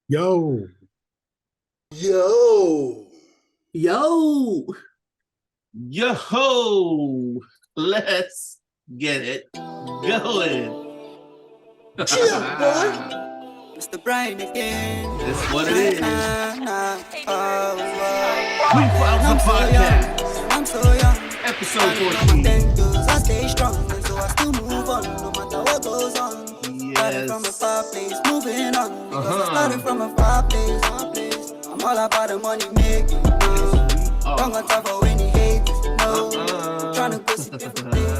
Yo, Yo, Yo, Yo, let's get it going. chill, boy. Mr. Brian again. That's what it is. We And found I'm the so podcast, young, I'm so young. episode My 14. thank yous, I stay strong, so I still move on, no matter what goes on. Started from a Yes. far place, moving on, because I started from a far place. I'm all about the money making. Don't got time for any haters, no. I'm trying to go see different places.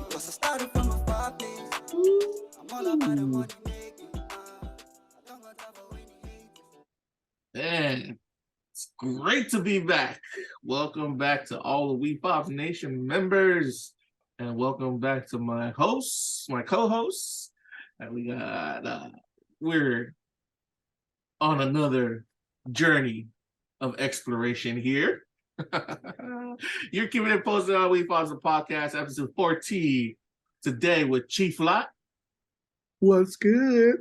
Because I started from a far place. I'm all about the money making. I don't got time for any haters. Man, it's great to be back. Welcome back to all the Wefobz Nation members. And welcome back to my hosts, my co-hosts. And we're on another journey of exploration here. You're keeping it posted on Wefobz Podcast, episode 14. Today with Chief Lot, what's good?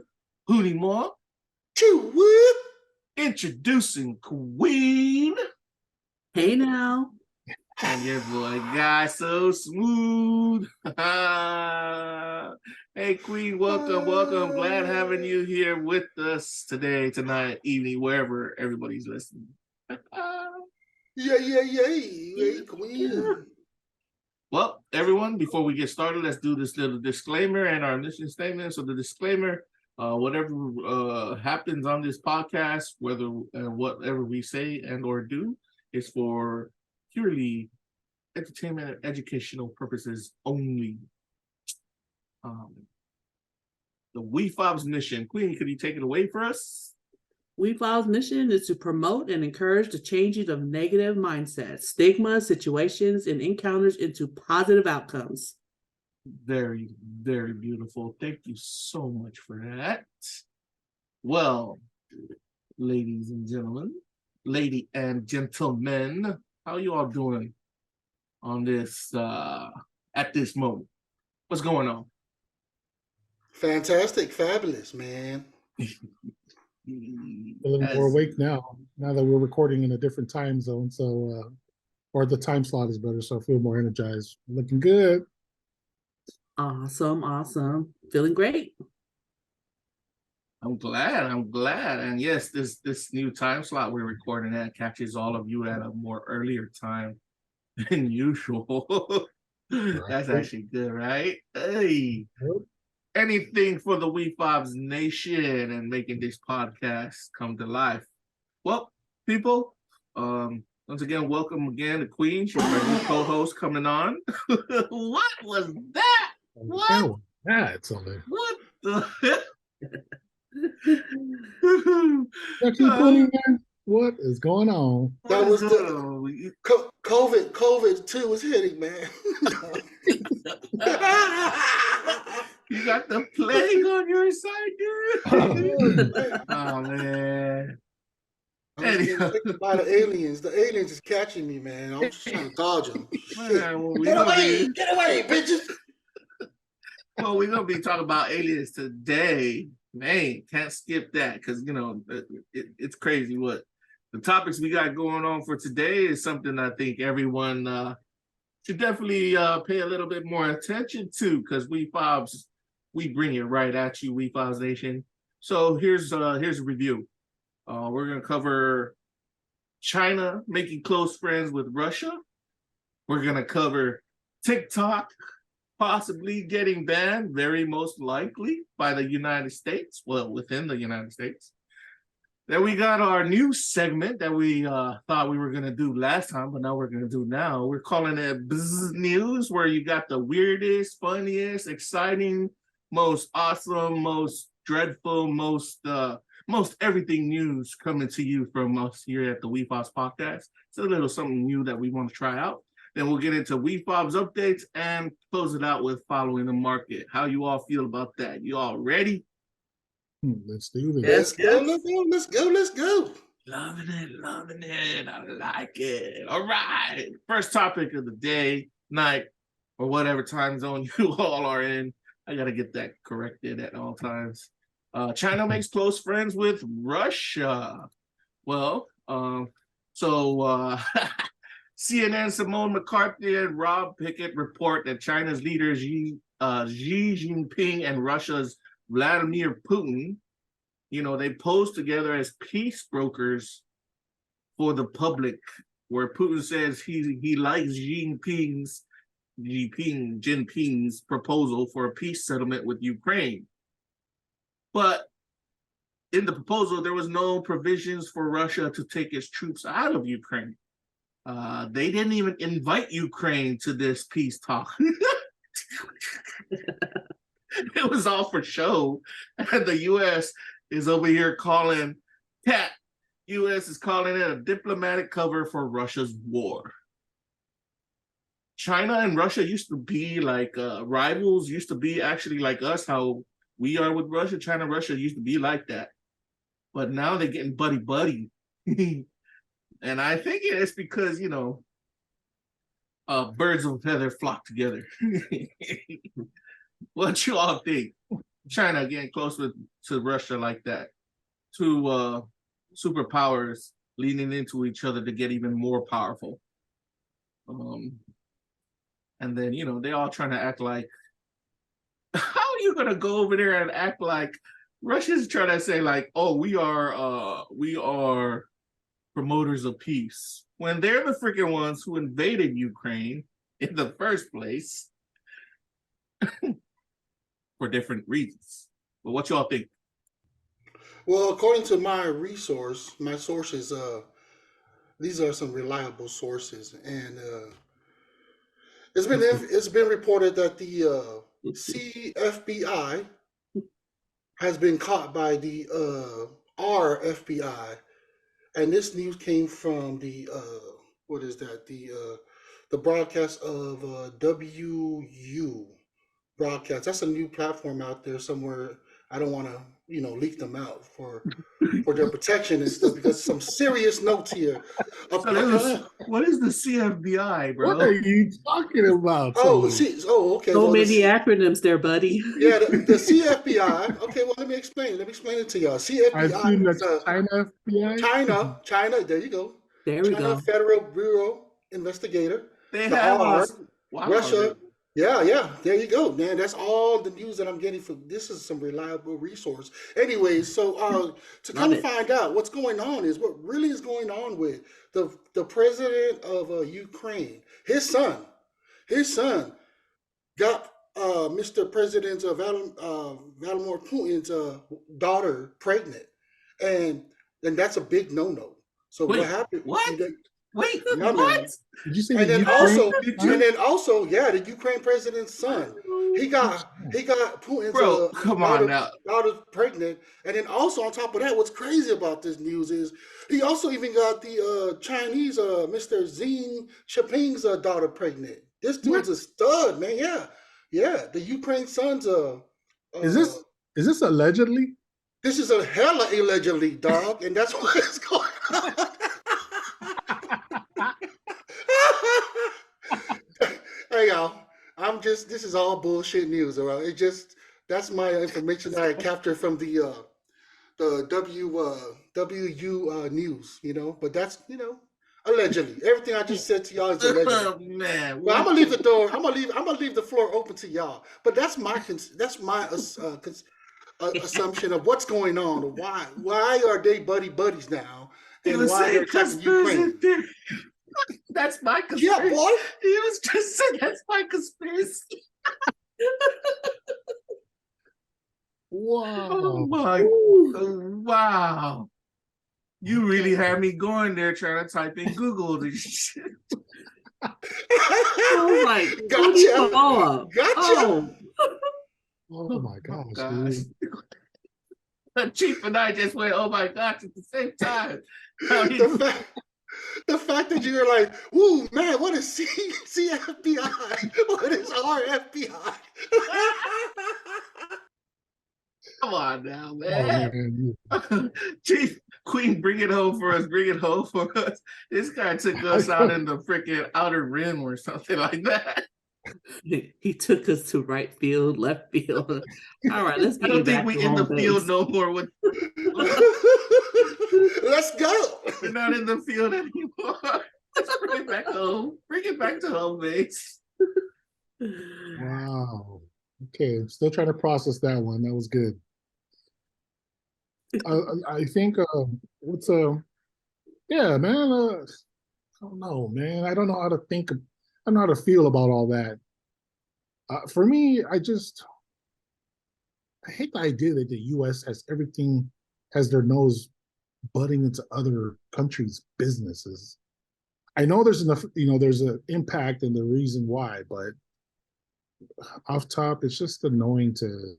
Puni Moa, Chill, whip. introducing Queen, hey now. and your boy Guy So Smooth. Hey Queen, welcome. Glad having you here with us today, tonight, evening, wherever everybody's listening. Yeah, queen. Well, everyone, before we get started, let's do this little disclaimer and our mission statement. So the disclaimer, whatever happens on this podcast, whatever we say and or do is for purely entertainment and educational purposes only. The Wefobz mission. Queen, could you take it away for us? Wefobz mission is to promote and encourage the changing of negative mindsets, stigma, situations, and encounters into positive outcomes. Very, very beautiful. Thank you so much for that. Well, ladies and gentlemen, lady and gentlemen, how you all doing on this at this moment? What's going on? Fantastic, fabulous, man. Feeling As- more awake now that we're recording in a different time zone. So, or the time slot is better, so I feel more energized. Looking good. Awesome. Feeling great. I'm glad. And yes, this new time slot we're recording at catches all of you at a more earlier time than usual. That's actually good, right? Hey. Yep. Anything for the Wefobz Nation and making this podcast come to life. Well, people, once again, welcome again to Queen. She's our new co-host coming on. What was that? What? That's on there. What the? Keep putting there. What is going on? That was the COVID too was hitting, man. You got the plague on your side, dude. Oh man. I'm getting taken by the aliens. The aliens is catching me, man. I'm just trying to dodge them. Man, well, Get away, bitches. Well, we're gonna be talking about aliens today. Man, can't skip that because it's crazy what the topics we got going on for today is something I think everyone should definitely pay a little bit more attention to because we bring it right at you, Wefobz Nation. So here's a review. We're gonna cover China making close friends with Russia. We're gonna cover TikTok possibly getting banned, very most likely by the United States. Well, within the United States. Then we got our new segment that we thought we were gonna do last time, but now we're gonna do now. We're calling it Bzzz News, where you got the weirdest, funniest, exciting, most awesome, most dreadful, most everything news coming to you from us here at the Wefobz Podcast. It's a little something new that we want to try out. Then we'll get into Wefobz Updates and close it out with following the market. How you all feel about that? You all ready? Let's do this. Let's go. Loving it. I like it. All right. First topic of the day, night, or whatever time zone you all are in. I gotta get that corrected at all times. China makes close friends with Russia. Well, CNN Simone McCarthy and Rob Pickett report that China's leaders Xi Jinping and Russia's Vladimir Putin, they posed together as peace brokers for the public, where Putin says he likes Jinping's proposal for a peace settlement with Ukraine. But in the proposal, there was no provisions for Russia to take its troops out of Ukraine. They didn't even invite Ukraine to this peace talk. It was all for show. And the U.S. is over here calling U.S. is calling it a diplomatic cover for Russia's war. China and Russia used to be like rivals, used to be actually like us, how we are with Russia. China and Russia used to be like that. But now they're getting buddy-buddy. And I think it's because, birds of a feather flock together. What you all think? China getting close to Russia like that. Two superpowers leaning into each other to get even more powerful. And then, they all trying to act like, how are you going to go over there and act like Russia's trying to say like, oh, we are promoters of peace, when they're the freaking ones who invaded Ukraine in the first place for different reasons. But what y'all think? Well, according to my sources, these are some reliable sources, and it's been reported that the CFBI has been caught by the RFBI, and this news came from the the broadcast of WU broadcast. That's a new platform out there somewhere. I don't want to leak them out for their protection and stuff, because some serious notes here. What is the CFBI, bro? What are you talking about? Okay. So many acronyms there, buddy. Yeah, the CFBI. Okay, well, let me explain it to y'all. CFBI. I assume that's China FBI. China. There you go. There we China go. Federal Bureau Investigator. They have Russia. Yeah. There you go, man. That's all the news that I'm getting from. This is some reliable resource. Anyway, so to come find out what's going on is what really is going on with the president of Ukraine. His son got Mr. President Vladimir Putin's daughter pregnant, and that's a big no-no. So what happened? What? Wait, yeah, what? Did you say and then Ukraine? also, the Ukraine president's son, he got Putin's come on now, daughter pregnant, and then also on top of that, what's crazy about this news is he also even got the Chinese Mr. Xi Jinping's daughter pregnant. This dude's a stud, man. Yeah. The Ukraine son's Is this allegedly? This is a hella allegedly, dog, and that's what is going on. Hey y'all, this is all bullshit news, all right? That's my information that I captured from the WU news, but that's allegedly. Everything I just said to y'all is allegedly. Oh, man. Well, I'm gonna leave the door. I'm gonna leave the floor open to y'all. But that's my assumption of what's going on. Why are they buddies now? And why they're attacking Ukraine? That's my conspiracy. Yeah, boy. He was just saying that's my conspiracy. Wow. Oh my! Wow. You really had me going there trying to type in Google this shit. Oh my Gotcha. Oh. Oh my gosh. Gosh. Chief and I just went, oh my gosh, at the same time. The fact that you're like, ooh, man, what is CFBI? What is RFBI? Come on now, man. Chief, Queen, bring it home for us. This guy took us out in the freaking outer rim or something like that. He took us to right field, left field. All right, let's I get you don't think back we to in the home field base. no more. With Let's go. we're not in the field anymore. Let's bring it back home. Bring it back to home base. Wow. Okay, I'm still trying to process that one. That was good. I think what's yeah, man. I don't know, man. I don't know how to think. I don't know how to feel about all that. For me, I hate the idea that the U.S. has everything, has their nose butting into other countries' businesses. I know there's enough, there's an impact and the reason why, but off top, it's just annoying to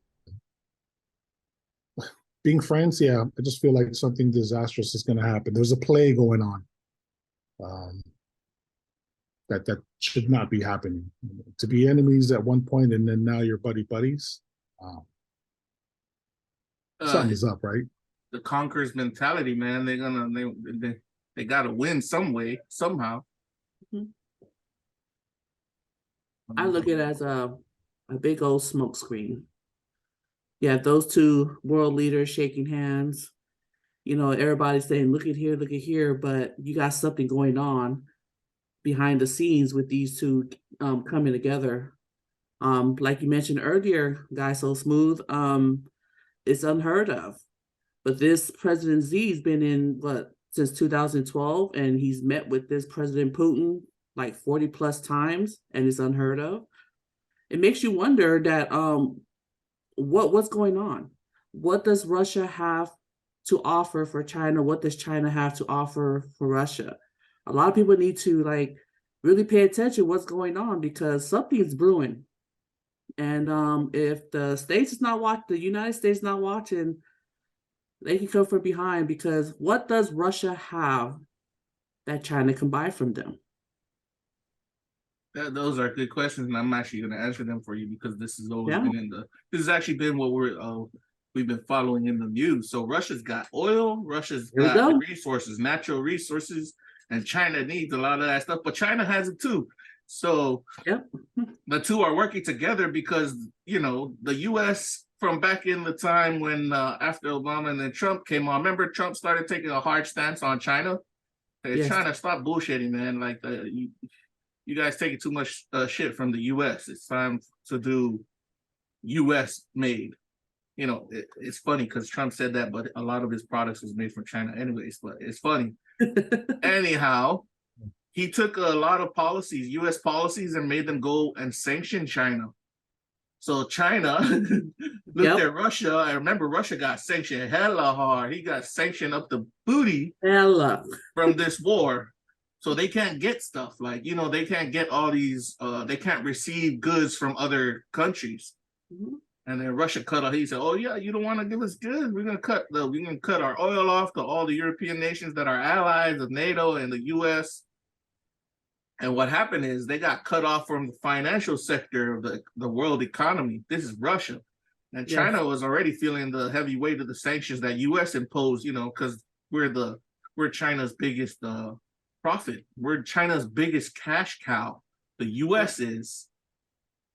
being friends. Yeah, I just feel like something disastrous is going to happen. There's a play going on that should not be happening. To be enemies at one point and then now you're buddies. Something's up, right? The conquerors mentality, man. They gotta win some way, somehow. I look at it as a big old smoke screen. You have those two world leaders shaking hands. Everybody's saying, look at here, but you got something going on behind the scenes with these two coming together. Like you mentioned earlier, Guy So Smooth, it's unheard of. But this President Z has been in since 2012, and he's met with this President Putin like 40 plus times, and it's unheard of. It makes you wonder that what's going on? What does Russia have to offer for China? What does China have to offer for Russia? A lot of people need to really pay attention to what's going on, because something's brewing. And if the States is not watching, the United States is not watching, they can come from behind, because what does Russia have that China can buy from them? Those are good questions, and I'm actually going to answer them for you, because this has always been this has actually been what we've been following in the news. So Russia's got oil, Russia's got resources, natural resources, and China needs a lot of that stuff, but China has it too. So the two are working together, because the U.S. from back in the time when after Obama and then Trump came on, remember Trump started taking a hard stance on China. Hey, China, stop bullshitting, man. Like you guys taking too much shit from the U.S. It's time to do U.S. made. It's funny because Trump said that, but a lot of his products was made from China anyways, but it's funny. Anyhow, he took a lot of policies, U.S. policies, and made them go and sanction China. So China looked at Russia. I remember Russia got sanctioned hella hard. He got sanctioned up the booty from this war. So they can't get stuff they can't get all these, they can't receive goods from other countries. And then Russia cut off. He said, "Oh yeah, you don't want to give us goods? We're gonna cut our oil off to all the European nations that are allies of NATO and the U.S." And what happened is they got cut off from the financial sector of the world economy. This is Russia, and China was already feeling the heavy weight of the sanctions that U.S. imposed. Because we're China's biggest profit. We're China's biggest cash cow. The U.S. is.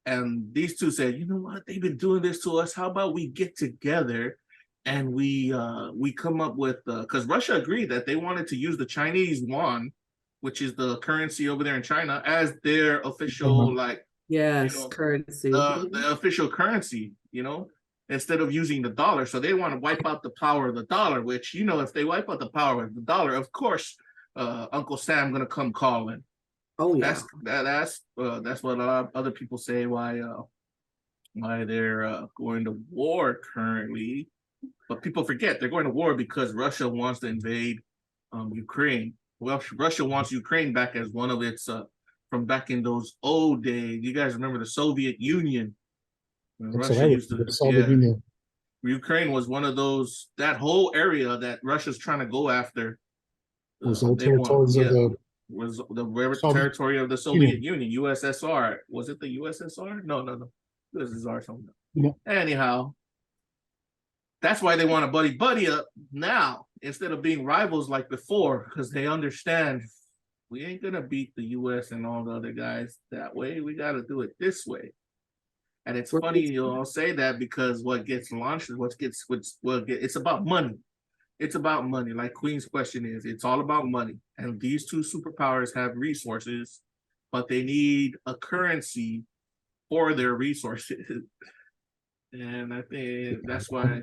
And these two said, you know what? They've been doing this to us. How about we get together and we come up with, because Russia agreed that they wanted to use the Chinese yuan, which is the currency over there in China, as their official currency, the official currency, instead of using the dollar. So they want to wipe out the power of the dollar, which, if they wipe out the power of the dollar, of course, Uncle Sam gonna come calling. Oh yeah, that's what a lot of other people say why they're going to war currently, but people forget they're going to war because Russia wants to invade Ukraine. Well, Russia wants Ukraine back as one of its from back in those old days. You guys remember the Soviet Union? Russia used to, Soviet Union. Ukraine was one of those, that whole area that Russia's trying to go after. Was all territories of the was the territory of the Soviet Union, USSR. Was it the USSR? No. USSR something. Yeah. Anyhow, that's why they want to buddy up now instead of being rivals like before, because they understand we ain't gonna beat the US and all the other guys that way. We gotta do it this way. And it's funny you all say that because what gets launched is it's about money. It's about money. Like Queen's question is, it's all about money. And these two superpowers have resources, but they need a currency for their resources. And I think that's why.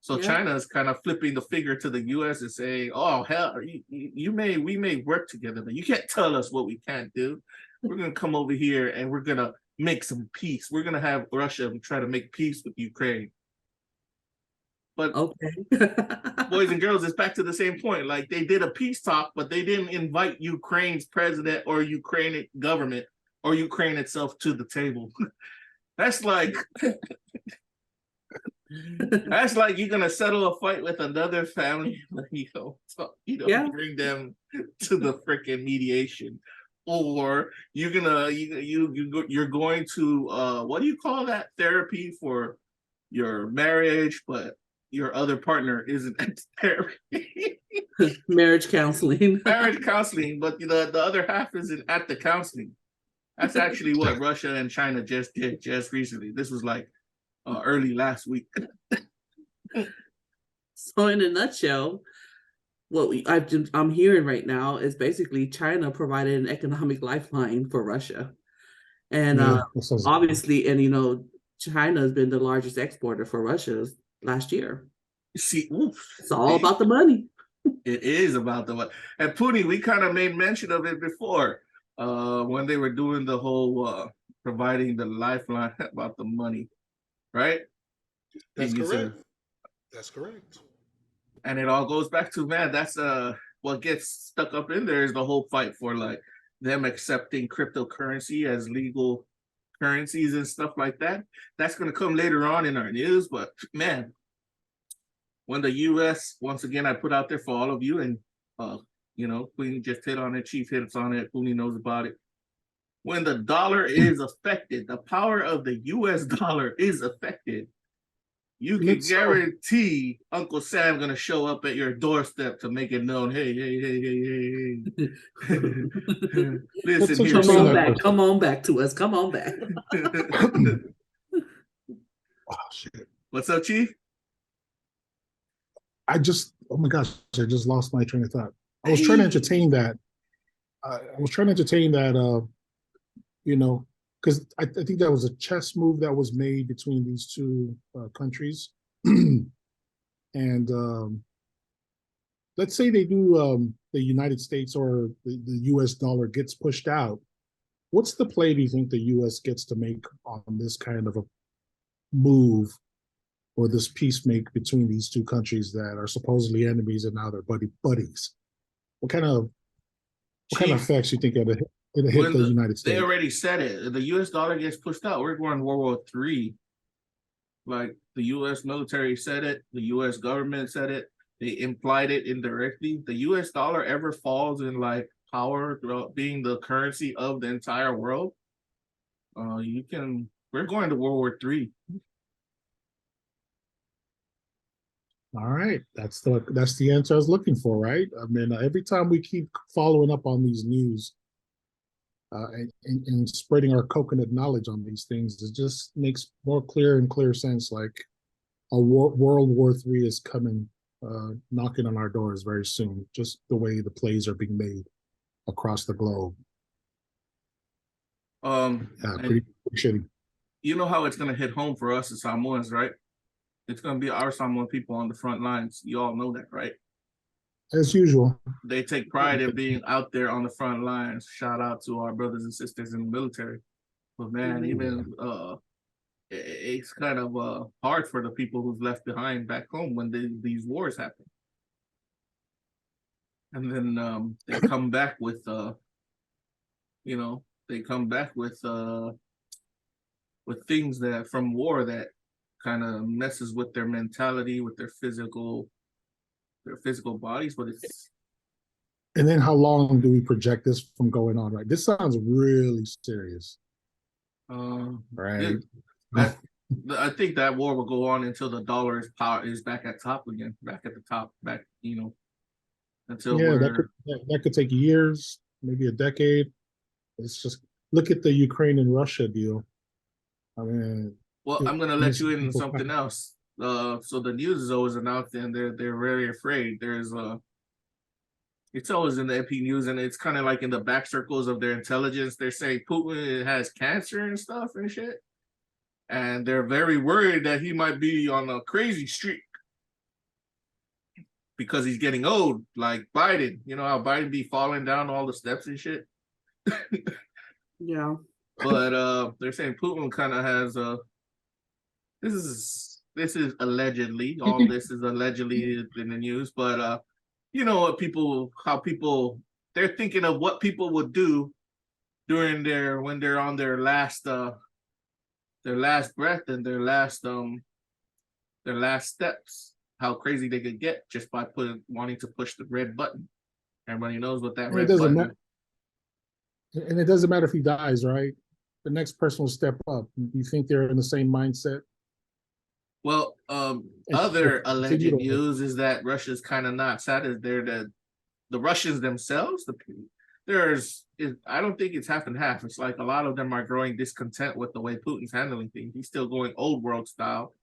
So Yeah. China is kind of flipping the finger to the US and saying, oh, hell, we may work together, but you can't tell us what we can't do. We're going to come over here and we're going to make some peace. We're going to have Russia try to make peace with Ukraine. But Okay. boys and girls, it's back to the same point. Like they did a peace talk, but they didn't invite Ukraine's president or Ukrainian government or Ukraine itself to the table. That's like that's like you're gonna settle a fight with another family, Yeah. bring them to the freaking mediation, or you're going to what do you call that therapy for your marriage, but your other partner isn't at therapy. Marriage counseling. Marriage counseling, but the other half isn't at the counseling. That's actually what Russia and China just did just recently. This was like early last week. So in a nutshell, what I'm hearing right now is basically China provided an economic lifeline for Russia. And obviously, and China has been the largest exporter for Russia last year. See, it's all about the money. It is about the money. And Puni, we kind of made mention of it before when they were doing the whole providing the lifeline about the money, right? That's correct. That's correct. And it all goes back to, man, that's what gets stuck up in there is the whole fight for like them accepting cryptocurrency as legal currencies and stuff like that. That's going to come later on in our news. But man, when the US, once again, I put out there for all of you, and Queen just hit on it, Chief hits on it, Puni knows about it. When the dollar is affected, the power of the US dollar is affected, you can guarantee Uncle Sam gonna show up at your doorstep to make it known, hey. Listen here, come on back to us. Come on back. Oh shit. What's up, Chief? Oh my gosh, I just lost my train of thought. I was trying to entertain that. Because I think that was a chess move that was made between these two countries. And let's say they do, the United States or the US dollar gets pushed out. What's the play do you think the US gets to make on this kind of a move, or this peace make between these two countries that are supposedly enemies and now they're buddies? What kind of effects you think it'll hit the United States? They already said it. The US dollar gets pushed out, we're going to World War III. Like the US military said it, the US government said it, they implied it indirectly. The US dollar ever falls in like power throughout being the currency of the entire world, we're going to World War III. All right, that's the answer I was looking for, right? I mean, every time we keep following up on these news and spreading our coconut knowledge on these things, it just makes more clear and clear sense. Like World War III is coming, knocking on our doors very soon. Just the way the plays are being made across the globe. Pretty shitty. You know how it's gonna hit home for us as Samoans, right? It's going to be our Samoan people on the front lines. You all know that, right? As usual. They take pride in being out there on the front lines. Shout out to our brothers and sisters in the military. But man, even it's kind of hard for the people who's left behind back home when these wars happen. And then they come back with, with things that from war that kind of messes with their mentality, with their physical bodies, but it's. And then how long do we project this from going on? Right, this sounds really serious. Right. I think that war will go on until the dollar's power is back at top again, back at the top, until Yeah, we're that could take years, maybe a decade. It's just look at the Ukraine and Russia deal. I mean, well, I'm gonna let you in on people something else. So the news is always announced, and they're very afraid. It's always in the AP news, and it's kind of like in the back circles of their intelligence. They're saying Putin has cancer and stuff and shit, and they're very worried that he might be on a crazy streak because he's getting old, like Biden. You know how Biden be falling down all the steps and shit. Yeah. But they're saying Putin kind of has this is allegedly, all this is allegedly in the news, but you know what how people they're thinking of what people would do during when they're on their last breath and their last steps, how crazy they could get just by wanting to push the red button. Everybody knows what that and it red doesn't button. and it doesn't matter if he dies, right? The next person will step up. You think they're in the same mindset? Well, other alleged news is that Russia's kind of not satisfied. The Russians themselves, I don't think it's half and half. It's like a lot of them are growing discontent with the way Putin's handling things. He's still going old world style.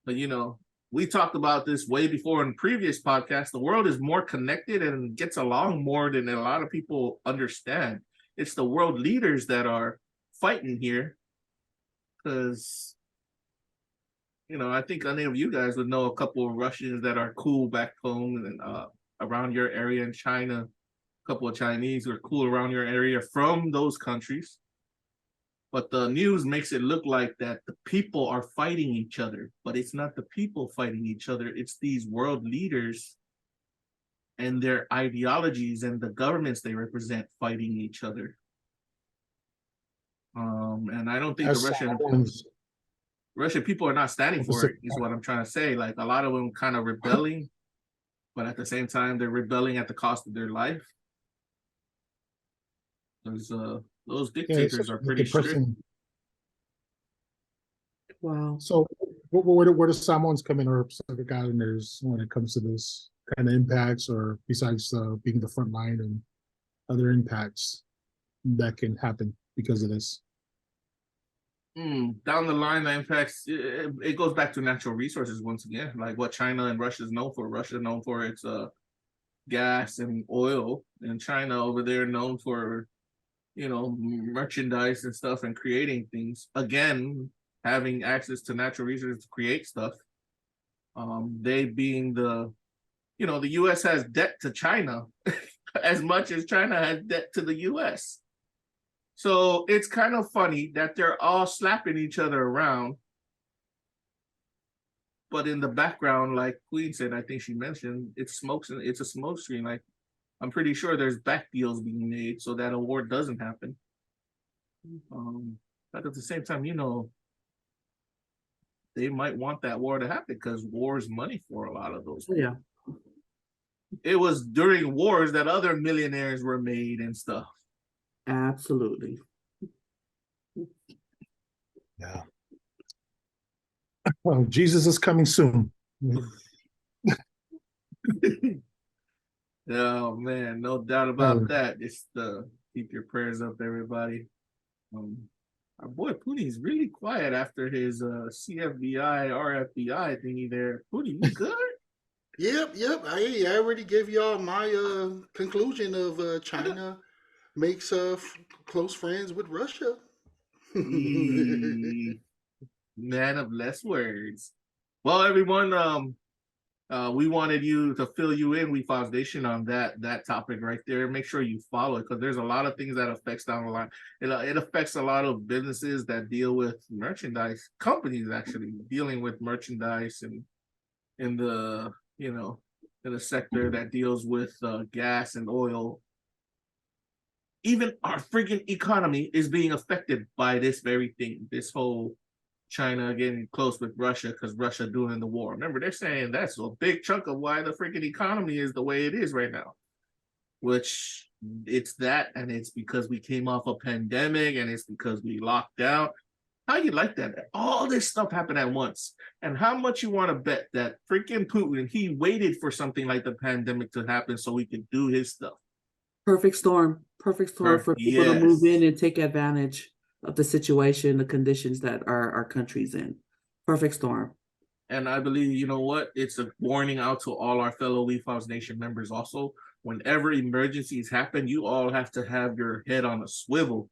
But you know, we talked about this way before in previous podcasts. The world is more connected and gets along more than a lot of people understand. It's the world leaders that are fighting here, because you know, I think any of you guys would know a couple of Russians that are cool back home and around your area in China. A couple of Chinese who are cool around your area from those countries. But the news makes it look like that the people are fighting each other, but it's not the people fighting each other. It's these world leaders and their ideologies and the governments they represent fighting each other. And I don't think Russian people are not standing for it, is what I'm trying to say. Like a lot of them kind of rebelling, but at the same time, they're rebelling at the cost of their life. Because those dictators are pretty strict. Wow. So where do Samoans come in, or Pacific Islanders, when it comes to this kind of impacts, or besides being the front line and other impacts that can happen because of this? Down the line, the impacts, it goes back to natural resources once again, like what China and Russia is known for. Russia is known for its gas and oil, and China over there known for, you know, merchandise and stuff and creating things. Again, having access to natural resources to create stuff. They being the U.S. has debt to China as much as China has debt to the U.S. So it's kind of funny that they're all slapping each other around. But in the background, like Queen said, I think she mentioned, it's a smoke screen. Like, I'm pretty sure there's back deals being made so that a war doesn't happen. But at the same time, you know, they might want that war to happen because war is money for a lot of those people. Yeah. It was during wars that other millionaires were made and stuff. Absolutely. Yeah. Well, Jesus is coming soon. Oh man, no doubt about that. Just keep your prayers up, everybody. Our boy Puni's really quiet after his CFBI, RFBI thingy there. Puni, you good? Yep. I already gave y'all my conclusion of China makes close friends with Russia. Man of less words. Well, everyone, we wanted to fill you in, Wefobz Nation, on that topic right there. Make sure you follow it, because there's a lot of things that affects down the line. It affects a lot of businesses that deal with merchandise, companies actually dealing with merchandise, and in the in a sector that deals with gas and oil. Even our freaking economy is being affected by this very thing, this whole China getting close with Russia because Russia doing the war. Remember, they're saying that's a big chunk of why the freaking economy is the way it is right now. Which it's that, and it's because we came off a pandemic, and it's because we locked down. How you like that? All this stuff happened at once. And how much you want to bet that freaking Putin, he waited for something like the pandemic to happen so he could do his stuff. Perfect storm for people to move in and take advantage of the situation, the conditions that our country's in. Perfect storm. And I believe, you know what? It's a warning out to all our fellow Wefobz Nation members also. Whenever emergencies happen, you all have to have your head on a swivel,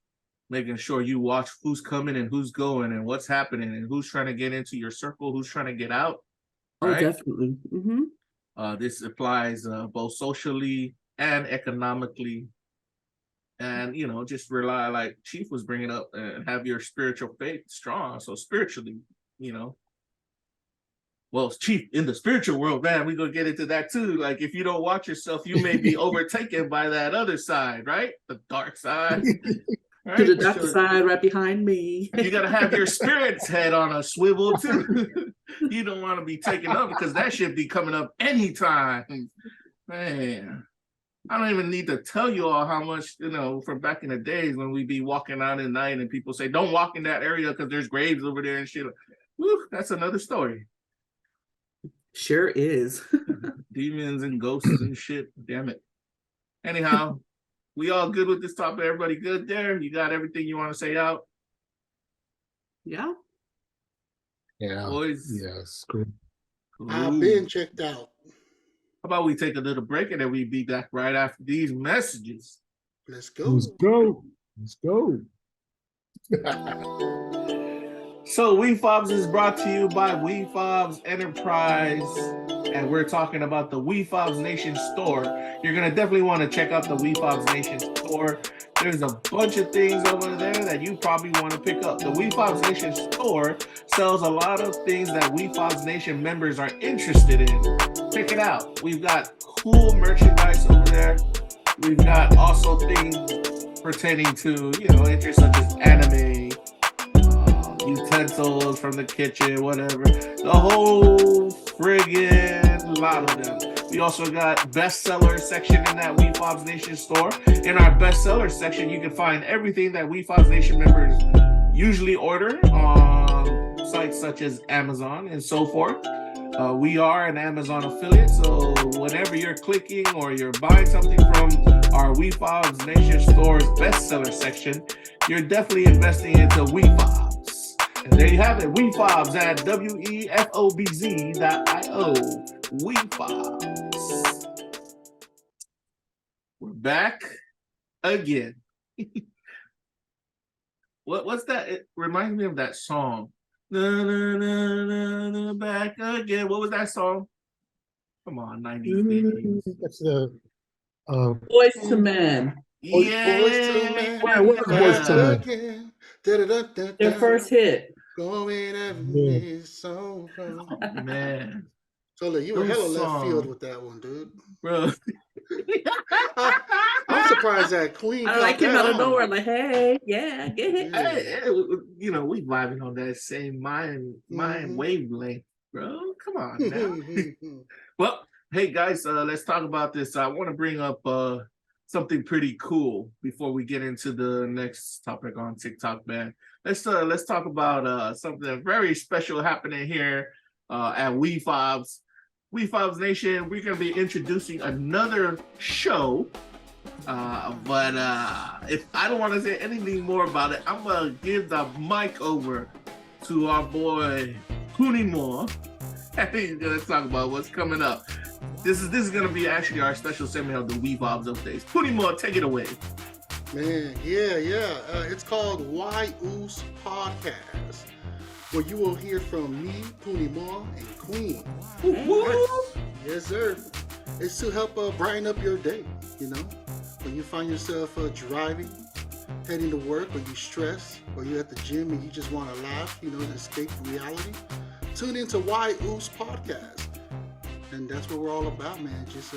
making sure you watch who's coming and who's going and what's happening and who's trying to get into your circle, who's trying to get out. Oh, right? definitely. This applies both socially and economically. And, you know, just rely, like Chief was bringing up, and have your spiritual faith strong. So spiritually, you know, well, Chief, in the spiritual world, man, we're going to get into that too. Like, if you don't watch yourself, you may be overtaken by that other side, right? The dark side. Right? To the dark side right behind me. You got to have your spirit's head on a swivel too. You don't want to be taken up because that shit be coming up anytime. Man, I don't even need to tell you all how much, you know, from back in the days when we be walking out at night and people say, don't walk in that area because there's graves over there and shit. Woo, that's another story. Sure is. Demons and ghosts and shit. Damn it. Anyhow, we all good with this topic? Everybody good there? You got everything you want to say out? Yeah. Yeah. Boys? Yes. Cool. I've been checked out. How about we take a little break and then we be back right after these messages? Let's go. Let's go. Let's go. So Wefobz is brought to you by Wefobz Enterprise, and we're talking about the Wefobz Nation store. You're gonna definitely want to check out the Wefobz Nation store. There's a bunch of things over there that you probably want to pick up. The Wefobz Nation store sells a lot of things that Wefobz Nation members are interested in. Check it out. We've got cool merchandise over there. We've got also things pertaining to, you know, interests such as anime, utensils from the kitchen, whatever. The whole friggin' lot of them. We also got bestseller section in that Wefobz Nation store. In our bestseller section, you can find everything that Wefobz Nation members usually order on sites such as Amazon and so forth. We are an Amazon affiliate, so whenever you're clicking or you're buying something from our Wefobz Nation store's bestseller section, you're definitely investing into Wefobz. And there you have it, Wefobz at wefobz.io. Wefobz. We're back again. What's that? It reminds me of that song. Na, na, na, na, na, back again. What was that song? Come on, 90s babies. That's the Boys to Men. Yeah. Boys to Men. Their first hit. Going at me so wrong. Man. So you were hella left song. field with that one, dude. Bro. I'm surprised that Queen. I came out of nowhere, like, hey, yeah, get it. Hey, you know, we vibing on that same mind wavelength, bro. Come on now. Well, hey guys, let's talk about this. I want to bring up something pretty cool before we get into the next topic on TikTok, man. Let's talk about something very special happening here at Wefobz. Wefobz Nation, we're gonna be introducing another show. But if I don't want to say anything more about it, I'm gonna give the mic over to our boy Puni Moa. And he's gonna talk about what's coming up. This is gonna be actually our special segment of the Wefobz Updates. Puni Moa, take it away. Man, yeah. It's called Wefobz Podcast, where you will hear from me, Puni Moa, and Queen. Yes, sir. It's to help brighten up your day, you know? When you find yourself driving, heading to work, or you stress, or you're at the gym and you just want to laugh, you know, and escape reality, tune into Wefobz Podcast. And that's what we're all about, man. Just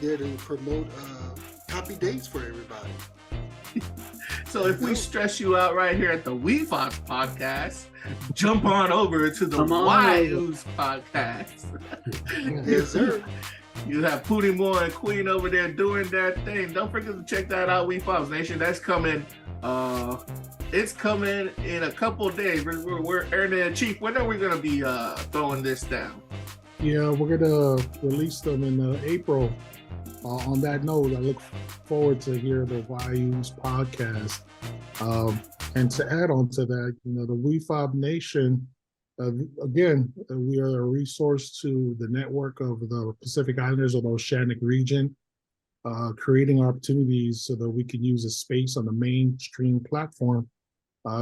there to promote happy days for everybody. So if we stress you out right here at the Wefobz Podcast, jump on over to the Wefobz Podcast. Yes, sir. You have Puni Moa and Queen over there doing their thing. Don't forget to check that out, Wefobz Nation. That's coming. It's coming in a couple of days. We're earning a chief. When are we gonna be throwing this down? Yeah, we're gonna release them in April. On that note, I look forward to hear the Wefobz podcast. And to add on to that, the Wefobz Nation, again, we are a resource to the network of the Pacific Islanders of the Oceanic region, creating opportunities so that we can use a space on the mainstream platform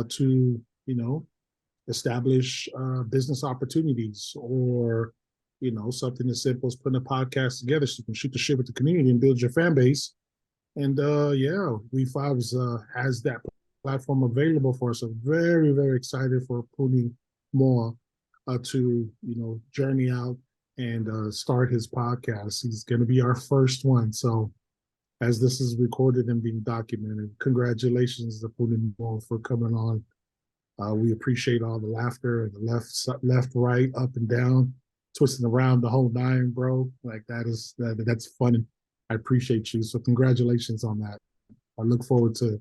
to, establish business opportunities, or something as simple as putting a podcast together so you can shoot the shit with the community and build your fan base. And Wefobz has that platform available for us. So very, very excited for Puni Moa to journey out and start his podcast. He's going to be our first one. So as this is recorded and being documented, congratulations to Puni Moa for coming on. We appreciate all the laughter and the left, right, up and down, twisting around the whole nine, bro. Like that's fun. I appreciate you. So congratulations on that. I look forward to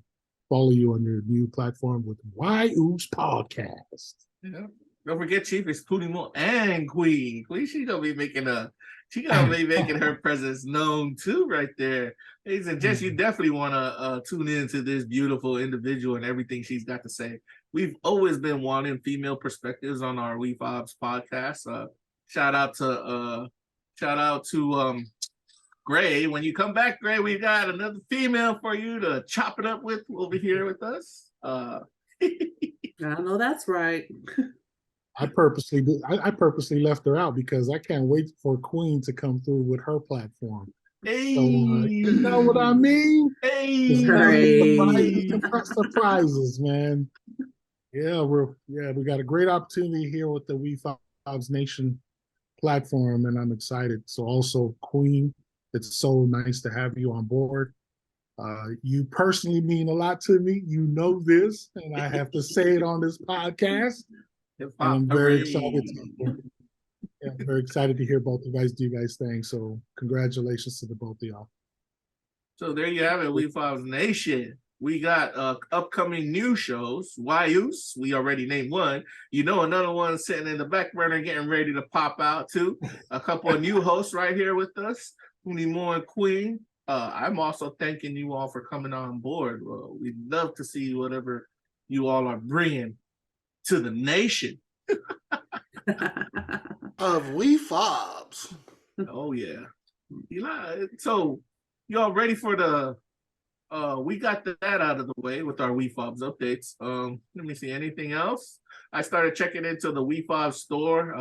follow you on your new platform with Wefobz Podcast. Yeah. Don't forget, Chief, it's Puni Moa and Queen. Queen, she's gonna be making her presence known too, right there. Ladies and gents, you definitely want to tune into this beautiful individual and everything she's got to say. We've always been wanting female perspectives on our Wefobz podcast. Shout out to Gray. When you come back, Gray, we got another female for you to chop it up with over here with us. I know that's right. I purposely left her out because I can't wait for Queen to come through with her platform. Hey, So, you know what I mean? Hey, surprises, man. Yeah, we got a great opportunity here with the Wefobz Nation platform, and I'm excited. So also, Queen, it's so nice to have you on board. You personally mean a lot to me. You know this, and I have to say it on this podcast. And I'm very excited. I'm very excited to hear both you guys do you guys thing. So congratulations to the both of y'all. So there you have it, Wefobz Nation. We got upcoming new shows. Wefobz, we already named one. Another one sitting in the back burner getting ready to pop out too. A couple of new hosts right here with us, Puni Moa and Queen. I'm also thanking you all for coming on board. We'd love to see whatever you all are bringing to the nation. Of Wefobz. Oh yeah. So y'all ready for the we got that out of the way with our Wefobz updates. Let me see, anything else? I started checking into the Wefobz store.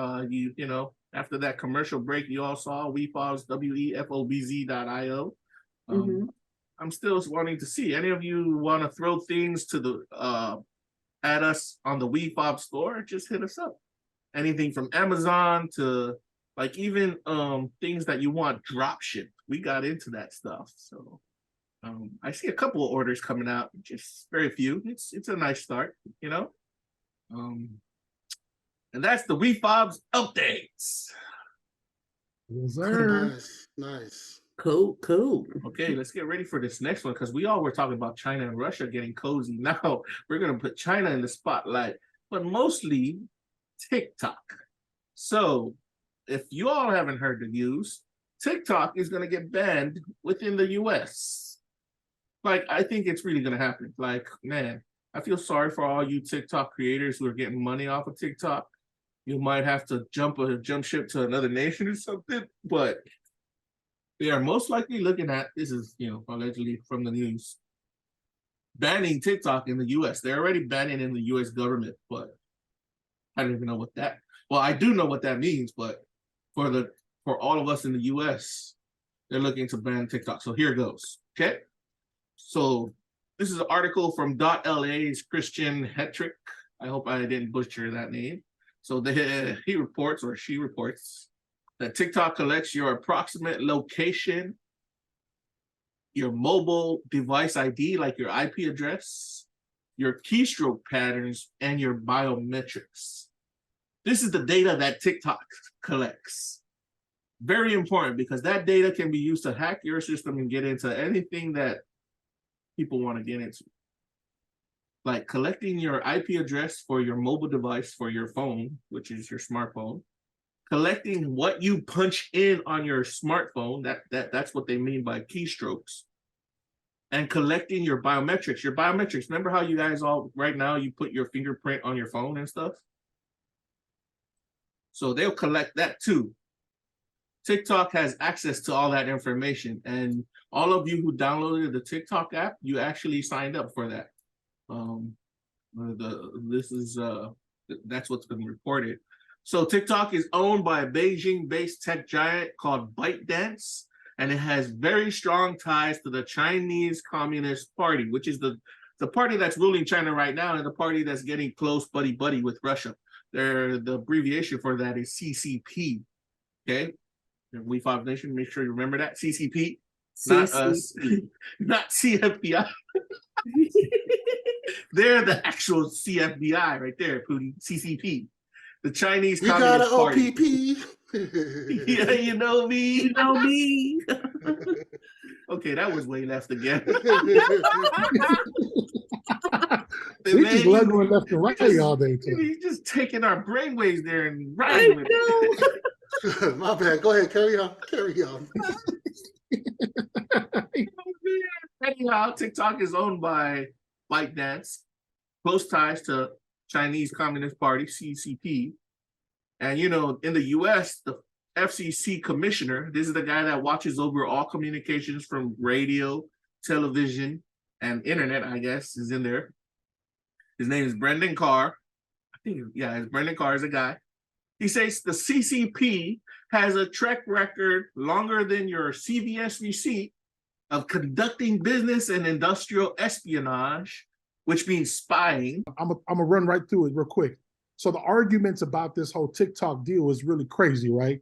After that commercial break, you all saw Wefobz, Wefobz.io. I'm still wanting to see, any of you want to throw things to the at us on the Wefobz store, just hit us up. Anything from Amazon to like even things that you want drop shipped. We got into that stuff. So I see a couple of orders coming out, just very few. It's a nice start, And that's the Wefobz updates. Yes, sir. Nice. Cool. Okay, let's get ready for this next one, because we all were talking about China and Russia getting cozy. Now we're going to put China in the spotlight, but mostly TikTok. So if you all haven't heard the news, TikTok is going to get banned within the US. Like, I think it's really going to happen. Like, man, I feel sorry for all you TikTok creators who are getting money off of TikTok. You might have to jump ship to another nation or something, but they are most likely looking at, this is, allegedly from the news, banning TikTok in the US. They're already banning in the US government, but I don't even know what that, well, I do know what that means, but for all of us in the US, they're looking to ban TikTok. So here goes, okay? So this is an article from .la's Christian Hetrick. I hope I didn't butcher that name. So he reports, or she reports, that TikTok collects your approximate location, your mobile device ID, like your IP address, your keystroke patterns, and your biometrics. This is the data that TikTok collects. Very important, because that data can be used to hack your system and get into anything that people want to get into. Like collecting your IP address for your mobile device for your phone, which is your smartphone. Collecting what you punch in on your smartphone, that's what they mean by keystrokes. And collecting your biometrics. Your biometrics, remember how you guys all, right now, you put your fingerprint on your phone and stuff? So they'll collect that too. TikTok has access to all that information. And all of you who downloaded the TikTok app, you actually signed up for that. That's what's been reported. So TikTok is owned by a Beijing-based tech giant called ByteDance, and it has very strong ties to the Chinese Communist Party, which is the party that's ruling China right now, and the party that's getting close buddy-buddy with Russia. The abbreviation for that is CCP. Okay, Wefobz Nation, make sure you remember that. CCP, not us, not CFBI. They're the actual CFBI right there, Puni. CCP. The Chinese Communist Party. You got an OPP. Yeah, you know me. You know me. Okay, that was way left again. We just going left and right all day. He's just taking our brainwaves there and riding with it. My bad. Go ahead. Carry on. Carry on. Anyhow, TikTok is owned by ByteDance, close ties to Chinese Communist Party, CCP. And, you know, in the US, the FCC commissioner, this is the guy that watches over all communications from radio, television, and internet, I guess, is in there. His name is Brendan Carr. I think, yeah, Brendan Carr is a guy. He says the CCP has a track record longer than your CVS receipt of conducting business and industrial espionage, which means spying. I'm gonna run right through it real quick. So the arguments about this whole TikTok deal is really crazy, right?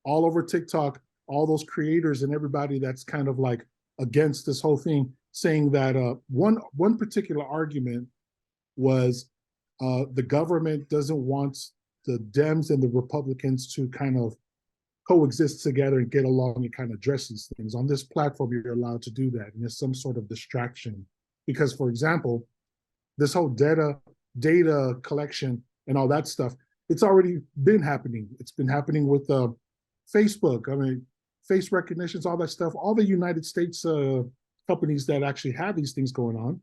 All over TikTok, all those creators and everybody that's kind of like against this whole thing, saying that one particular argument was the government doesn't want the Dems and the Republicans to kind of coexist together and get along and kind of address these things. On this platform, you're allowed to do that, and there's some sort of distraction. Because, for example, this whole data collection and all that stuff, it's already been happening. It's been happening with Facebook. I mean, face recognitions, all that stuff. All the United States companies that actually have these things going on.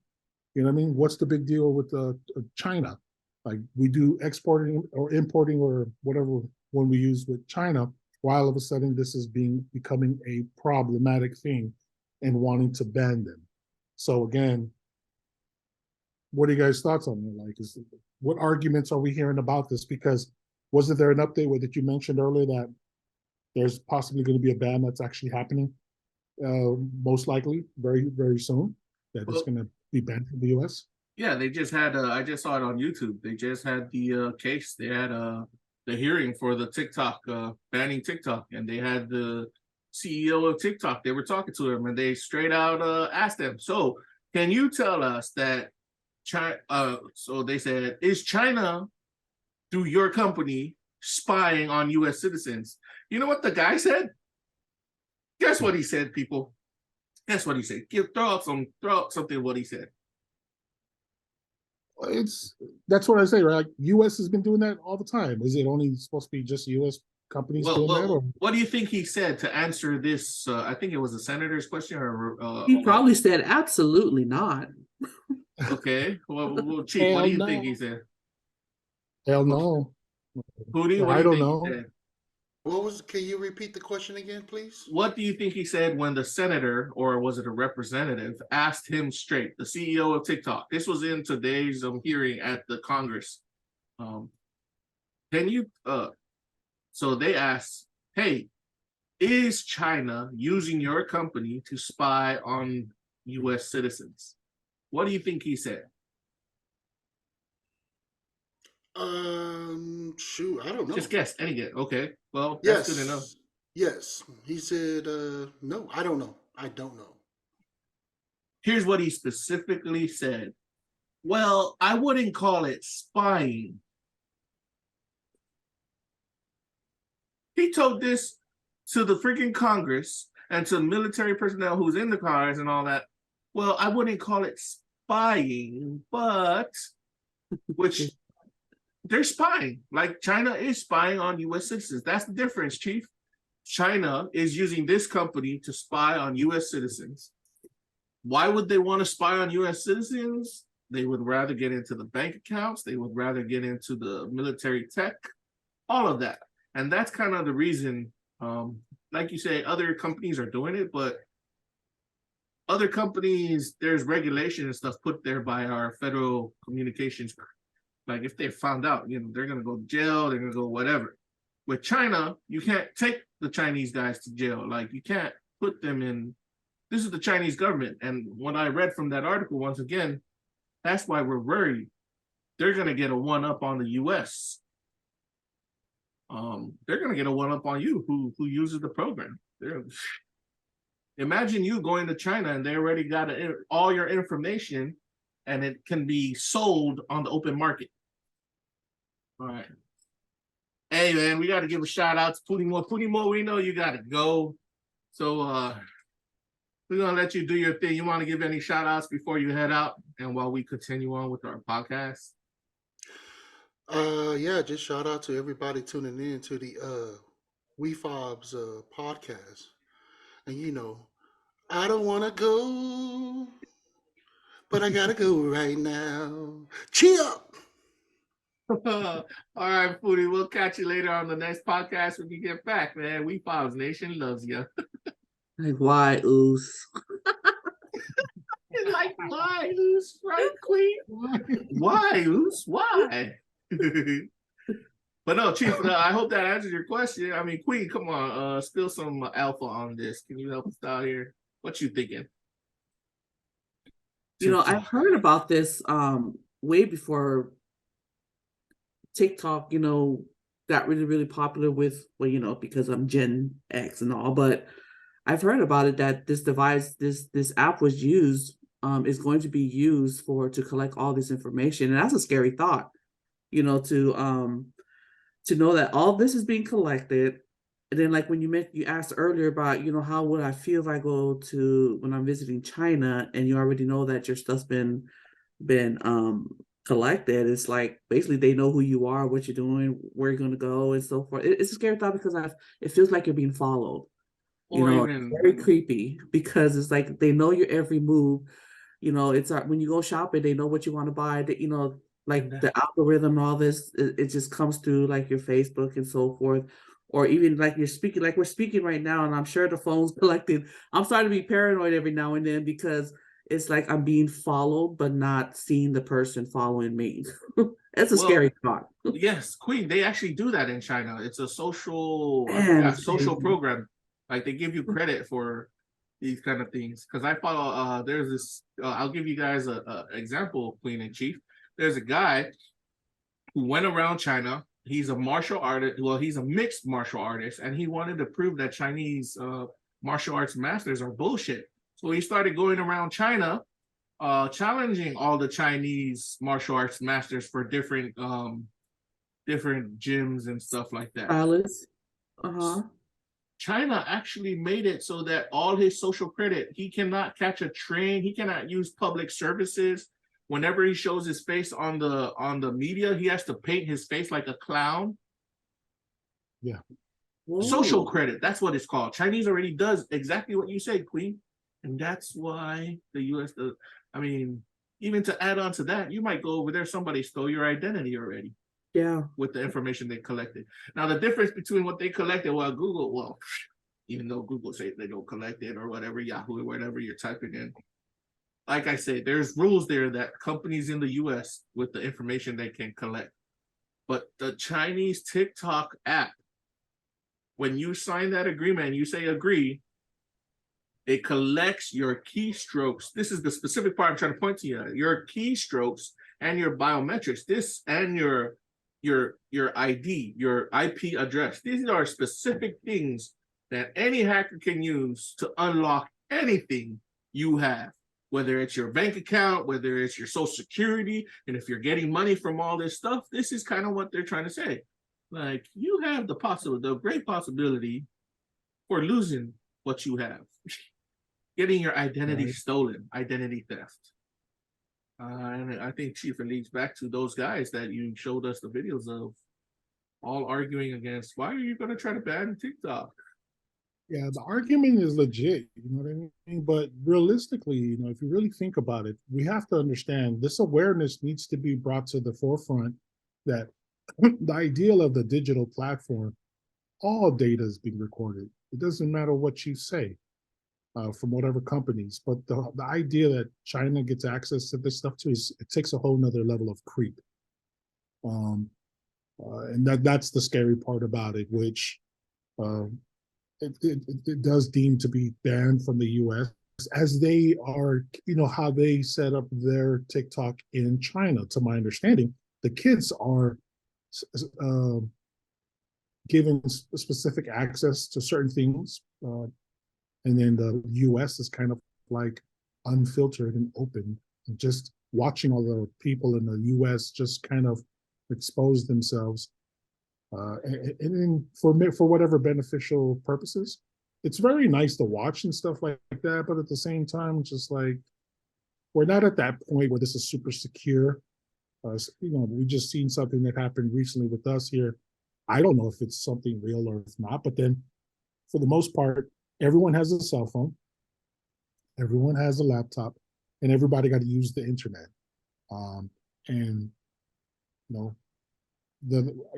You know what I mean? What's the big deal with China? Like, we do exporting or importing or whatever when we use with China, while all of a sudden this is becoming a problematic thing and wanting to ban them. So again, what are you guys' thoughts on it? Like, what arguments are we hearing about this? Because wasn't there an update that you mentioned earlier that there's possibly going to be a ban that's actually happening, most likely very, very soon, that it's going to be banned from the US? Yeah, they just had, I just saw it on YouTube. They just had the case. They had the hearing for the TikTok, banning TikTok. And they had the CEO of TikTok. They were talking to him and they straight out asked them, so can you tell us that China, so they said, is China, through your company, spying on US citizens? You know what the guy said? Guess what he said, people? Guess what he said? Throw out something of what he said. That's what I say, right? Like, US has been doing that all the time. Is it only supposed to be just US companies doing that? Or? What do you think he said to answer this? I think it was a senator's question, or he probably said absolutely not. Okay, well, Chief, what do you think he said? Hell no. Puni, I don't know. Can you repeat the question again, please? What do you think he said when the senator, or was it a representative, asked him straight, the CEO of TikTok? This was in today's hearing at the Congress. So they asked, hey, is China using your company to spy on US citizens? What do you think he said? Shoot, I don't know. Just guess, any guess. Okay, well, that's good enough. Yes, he said, no, I don't know. I don't know. Here's what he specifically said. Well, I wouldn't call it spying. He told this to the freaking Congress and to military personnel who's in the cars and all that. Well, I wouldn't call it spying, but which they're spying. Like China is spying on U.S. citizens. That's the difference, Chief. China is using this company to spy on U.S. citizens. Why would they want to spy on U.S. citizens? They would rather get into the bank accounts. They would rather get into the military tech, all of that. And that's kind of the reason, like you say, other companies are doing it, but other companies, there's regulation and stuff put there by our federal communications. Like if they're found out, they're going to go to jail, they're going to go whatever. With China, you can't take the Chinese guys to jail. Like you can't put them in. This is the Chinese government. And what I read from that article, once again, that's why we're worried. They're going to get a one-up on the U.S. They're going to get a one-up on you who uses the program. Imagine you going to China and they already got all your information and it can be sold on the open market. All right. Hey, man, we got to give a shout out to Puni Moa. Puni Moa, we know you got to go. So we're going to let you do your thing. You want to give any shout outs before you head out and while we continue on with our podcast? Yeah, just shout out to everybody tuning in to the Wefobz podcast. And I don't want to go, but I got to go right now. Chill! All right, Puni, we'll catch you later on the next podcast when you get back, man. Wefobz Nation loves you. Like, why, Oos? Like, why, Oos? Right, Queen? Why, Oos? Why? But no, Chief, I hope that answers your question. I mean, Queen, come on, spill some alpha on this. Can you help us out here? What you thinking? I've heard about this way before TikTok, got really, really popular with, well, because I'm Gen X and all, but I've heard about it that this device, this app was used, is going to be used to collect all this information. And that's a scary thought, to know that all this is being collected. And then like when you asked earlier about, how would I feel if I go when I'm visiting China and you already know that your stuff's been collected. It's like basically they know who you are, what you're doing, where you're going to go, and so forth. It's a scary thought because it feels like you're being followed. It's very creepy because it's like they know your every move. It's when you go shopping, they know what you want to buy. The algorithm and all this, it just comes through like your Facebook and so forth. Or even like we're speaking right now, and I'm sure the phone's collected. I'm starting to be paranoid every now and then because it's like I'm being followed, but not seeing the person following me. That's a scary thought. Yes, Queen, they actually do that in China. It's a social program. Like they give you credit for these kind of things. Because I follow, there's this, I'll give you guys an example, Queen and Chief. There's a guy who went around China. He's a martial artist. Well, he's a mixed martial artist, and he wanted to prove that Chinese martial arts masters are bullshit. So he started going around China, challenging all the Chinese martial arts masters for different gyms and stuff like that. Alice. China actually made it so that all his social credit, he cannot catch a train, he cannot use public services. Whenever he shows his face on the media, he has to paint his face like a clown. Yeah. Whoa. Social credit, that's what it's called. Chinese already does exactly what you said, Queen. And that's why the US does. I mean, even to add on to that, you might go over there, somebody stole your identity already. Yeah. With the information they collected. Now, the difference between what they collected, Google, even though Google says they don't collect it or whatever, Yahoo or whatever you're typing in. Like I say, there's rules there that companies in the US with the information they can collect. But the Chinese TikTok app, when you sign that agreement and you say agree, it collects your keystrokes. This is the specific part I'm trying to point to you. Your keystrokes and your biometrics, this and your ID, your IP address. These are specific things that any hacker can use to unlock anything you have, whether it's your bank account, whether it's your social security, and if you're getting money from all this stuff, this is kind of what they're trying to say. Like, you have the great possibility for losing what you have, getting your identity Right. stolen, identity theft. And I think, Chief, it leads back to those guys that you showed us the videos of, all arguing against, why are you going to try to ban TikTok? Yeah, the argument is legit, you know what I mean? But realistically, you know, if you really think about it, we have to understand this awareness needs to be brought to the forefront that the ideal of the digital platform, all data is being recorded. It doesn't matter what you say from whatever companies, but the idea that China gets access to this stuff too, is it takes a whole nother level of creep. And that's the scary part about it, which it does deem to be banned from the US, as they are, you know, how they set up their TikTok in China. To my understanding, the kids are given specific access to certain things, and then the US is kind of like unfiltered and open, and just watching all the people in the US just kind of expose themselves, and then for whatever beneficial purposes. It's very nice to watch and stuff like that, but at the same time, just like, we're not at that point where this is super secure. You know, we just seen something that happened recently with us here. I don't know if it's something real or if not, but then for the most part, everyone has a cell phone, everyone has a laptop, and everybody got to use the internet. And you know,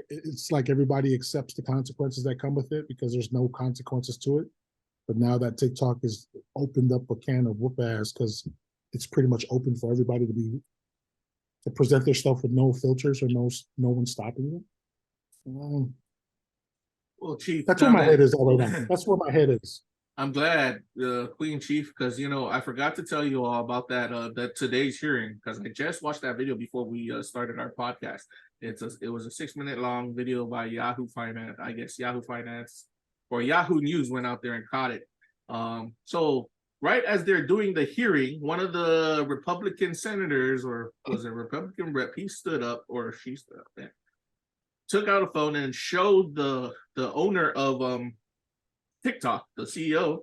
it's like everybody accepts the consequences that come with it because there's no consequences to it. But now that TikTok has opened up a can of whoop ass, because it's pretty much open for everybody to present their stuff with no filters or no one stopping you. Well, Chief, That's where my head is all right now. That's where my head is. I'm glad, Queen Chief, because, you know, I forgot to tell you all about that today's hearing, because I just watched that video before we started our podcast. It was a 6-minute long video by Yahoo Finance. I guess Yahoo Finance or Yahoo News went out there and caught it. So right as they're doing the hearing, one of the Republican senators, or was it a Republican rep, he stood up, or she stood up there, took out a phone and showed the owner of TikTok, the CEO.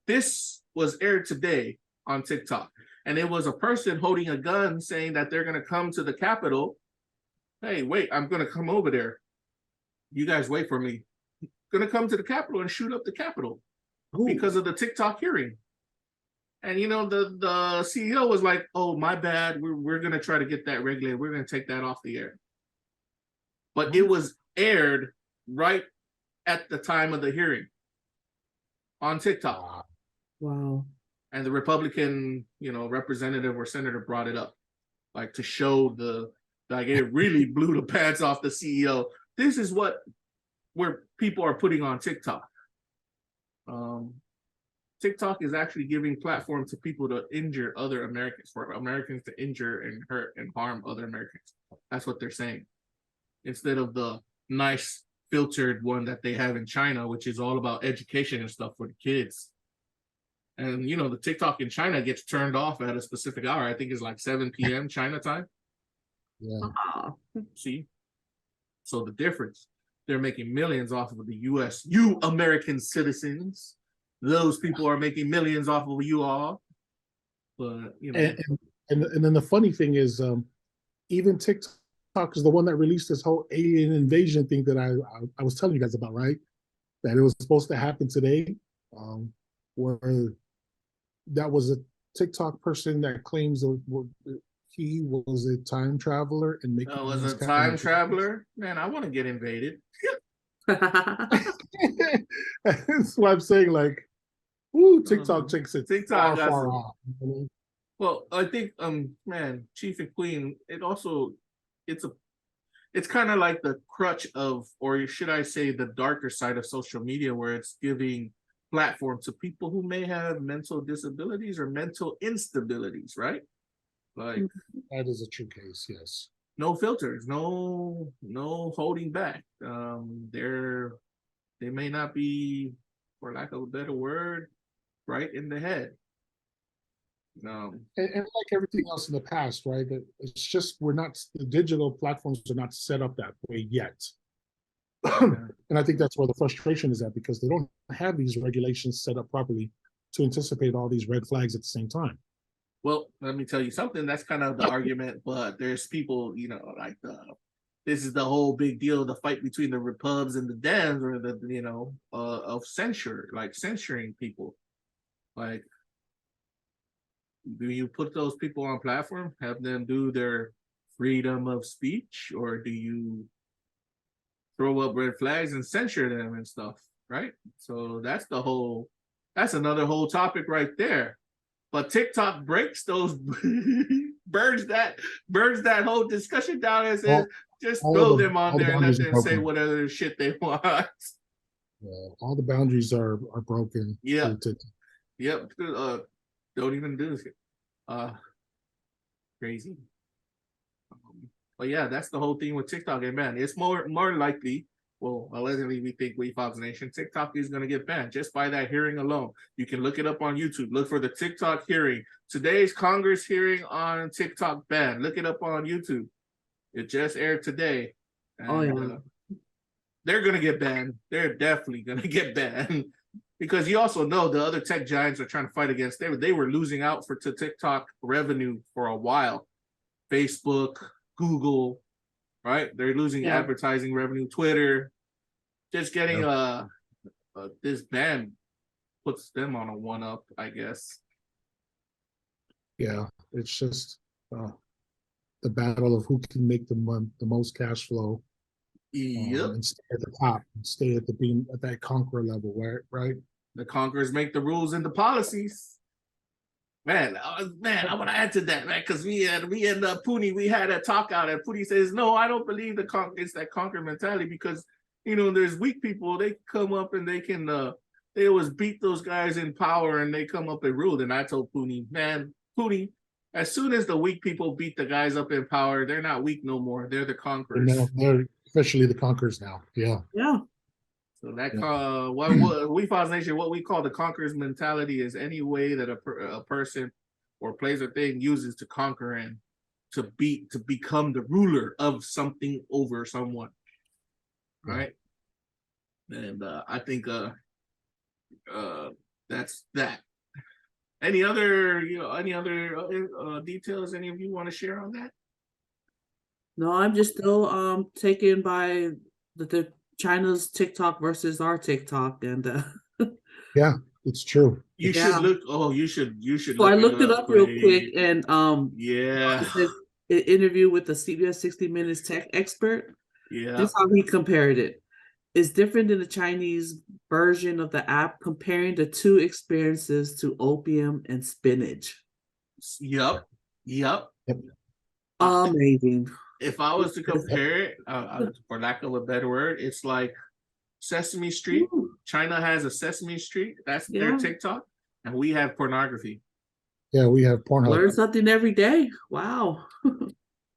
This was aired today on TikTok, and it was a person holding a gun saying that they're going to come to the Capitol. Hey, wait, I'm going to come over there. You guys wait for me. Going to come to the Capitol and shoot up the Capitol because of the TikTok hearing. And, you know, the CEO was like, oh, my bad. We're going to try to get that regulated. We're going to take that off the air. But it was aired right at the time of the hearing on TikTok. Wow. And the Republican, you know, representative or senator brought it up, like, to show like, it really blew the pants off the CEO. This is where people are putting on TikTok. TikTok is actually giving platform to people to injure other Americans, for Americans to injure and hurt and harm other Americans. That's what they're saying. Instead of the nice filtered one that they have in China, which is all about education and stuff for the kids. And, you know, the TikTok in China gets turned off at a specific hour. I think it's like 7 p.m. China time. Yeah. See? So the difference, they're making millions off of the US. You American citizens, those people are making millions off of you all. But, you know. And then the funny thing is, even TikTok is the one that released this whole alien invasion thing that I was telling you guys about, right? That it was supposed to happen today, where that was a TikTok person that claims he was a time traveler and making. Oh, was a time traveler? Man, I want to get invaded. That's why I'm saying, like, ooh, TikTok takes it TikTok far off. Well, I think, man, Chief and Queen, it's kind of like the crutch of, or should I say, the darker side of social media, where it's giving platform to people who may have mental disabilities or mental instabilities, right? Like, that is a true case, yes. No filters, no holding back. They may not be, for lack of a better word, right in the head. And like everything else in the past, right? It's just the digital platforms are not set up that way yet. And I think that's where the frustration is at, because they don't have these regulations set up properly to anticipate all these red flags at the same time. Well, let me tell you something. That's kind of the argument, but there's people, like this is the whole big deal, the fight between the Wefobz and the Dems, or the of censure, like censoring people. Like, do you put those people on platform, have them do their freedom of speech, or do you throw up red flags and censure them and stuff, right? So that's another whole topic right there. But TikTok breaks those burns that whole discussion down and says, just throw them on there and let them say whatever shit they want. Yeah, all the boundaries are broken. Yeah. Yep. Don't even do this. Crazy. But yeah, that's the whole thing with TikTok. And man, it's more likely, well, allegedly we think Wefobz Nation, TikTok is going to get banned just by that hearing alone. You can look it up on YouTube. Look for the TikTok hearing. Today's Congress hearing on TikTok ban. Look it up on YouTube. It just aired today. And, they're going to get banned. They're definitely going to get banned. Because you also know the other tech giants are trying to fight against them. They were losing out to TikTok revenue for a while. Facebook, Google, right? They're losing advertising revenue. Twitter, just getting this ban puts them on a one-up, I guess. Yeah, it's just the battle of who can make the most cash flow. Yep. And stay at the top, and stay at that conqueror level, right? The conquerors make the rules and the policies. Man, I want to add to that, man, because we and Puni, we had a talk out, and Puni says, no, I don't believe it's that conquer mentality, because there's weak people. They come up and they can they always beat those guys in power, and they come up and rule. And I told Puni, man, Puni, as soon as the weak people beat the guys up in power, they're not weak no more. They're the conquerors. They're officially the conquerors now. Yeah. So that what Wefobz Nation, what we call the conquerors mentality, is any way that a person or place or thing uses to conquer and to become the ruler of something over someone, right? And I think that's that. Any other details any of you want to share on that? No, I'm just still taken by the China's TikTok versus our TikTok, and yeah, it's true. You should look. Oh, you should. So I looked it up real quick, and yeah, it says an interview with the CBS 60 Minutes tech expert. Yeah, that's how he compared it. It's different than the Chinese version of the app, comparing the two experiences to opium and spinach. Yep. Amazing. If I was to compare it, for lack of a better word, it's like Sesame Street. Ooh. China has a Sesame Street. That's their TikTok. And we have pornography. Yeah, we have Pornhub. Learn something every day. Wow.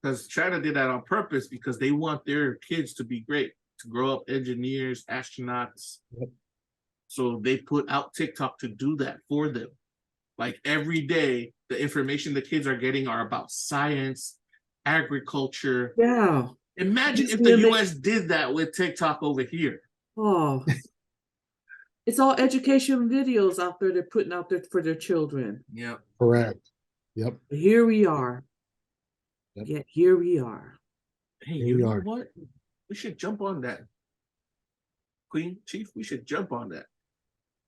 Because China did that on purpose, because they want their kids to be great, to grow up engineers, astronauts. Yep. So they put out TikTok to do that for them. Like every day, the information the kids are getting are about science, agriculture. Yeah. Imagine if the US did that with TikTok over here. Oh. It's all education videos out there they're putting out there for their children. Yep. Correct. Yep. Here we are. Yep. Yeah, here we are. Hey, you know what? We should jump on that. Queen, Chief, we should jump on that.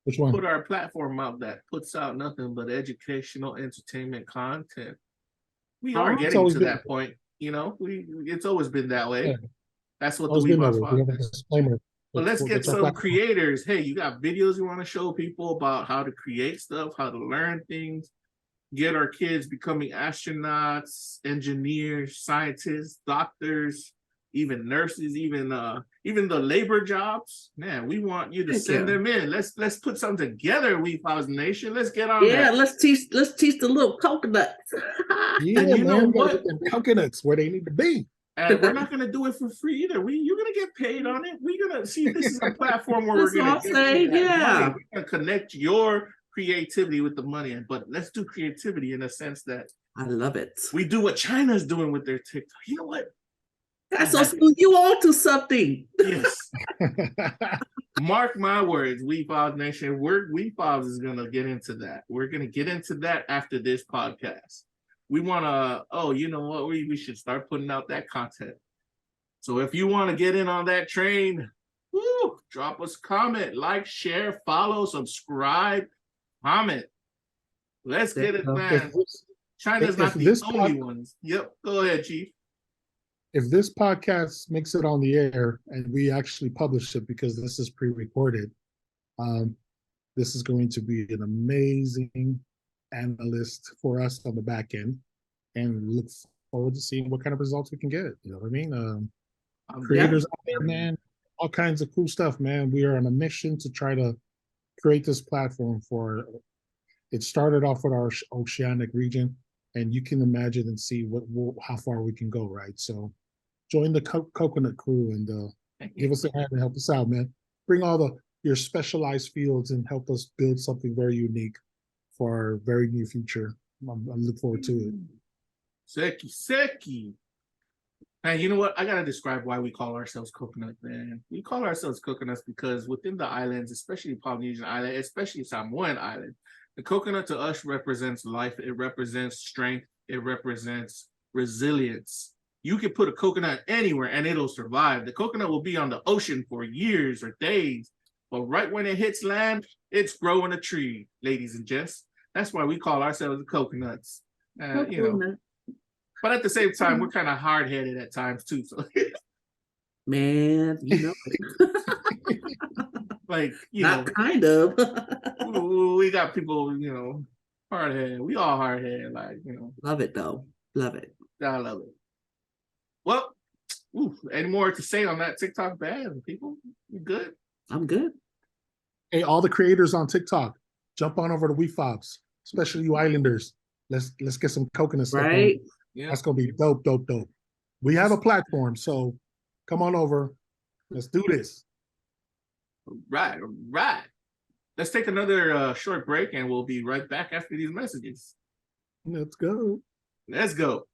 Which one? Put our platform out that puts out nothing but educational entertainment content. We are getting to that point, it's always been that way. Yeah. That's what the Wefobz Updates. But let's get some creators. Hey, you got videos you want to show people about how to create stuff, how to learn things, get our kids becoming astronauts, engineers, scientists, doctors, even nurses, even the labor jobs. Man, we want you to send them in. Let's put something together, Wefobz Nation. Let's get on that. Let's teach the little coconuts. Yeah, and you know what? Coconuts where they need to be. And we're not gonna do it for free either. You're gonna get paid on it. We're gonna see, this is a platform where we're gonna money. We're gonna connect your creativity with the money, but let's do creativity in a sense that I love it. We do what China's doing with their TikTok. You know what? That's so smooth. You on to something. Yes. Mark my words, Wefobz Nation. Wefobz is gonna get into that. We're gonna get into that after this podcast. We wanna. Oh, you know what? We should start putting out that content. So if you want to get in on that train, woo, drop us a comment, like, share, follow, subscribe, comment. Let's get it, man. China's not the only ones. Yep. Go ahead, Chief. If this podcast makes it on the air and we actually publish it, because this is pre-recorded, this is going to be an amazing analyst for us on the back end, and look forward to seeing what kind of results we can get. You know what I mean? Creators out there, man, all kinds of cool stuff, man. We are on a mission to try to create this platform for. It started off with our oceanic region, and you can imagine and see how far we can go, right? So join the coconut crew and give us a hand and help us out, man. Bring all your specialized fields and help us build something very unique for our very near future. I look forward to it. Seki. Man, you know what? I gotta describe why we call ourselves coconut, man. We call ourselves coconuts because within the islands, especially Polynesian Island, especially Samoan Island, the coconut to us represents life. It represents strength. It represents resilience. You can put a coconut anywhere and it'll survive. The coconut will be on the ocean for years or days, but right when it hits land, it's growing a tree, ladies and gents. That's why we call ourselves the coconuts. You know. But at the same time, we're kind of hard-headed at times too. So, man, you know, like not kind of. we got people, hard-headed. We all hard-headed, Love it though. Love it. I love it. Well, any more to say on that TikTok ban, people? You good? I'm good. Hey, all the creators on TikTok, jump on over to Wefobz, especially you Islanders. Let's get some coconut stuff. Right. Yeah. That's gonna be dope. We have a platform, so come on over. Let's do this. Right. Let's take another short break, and we'll be right back after these messages. Let's go. Let's go.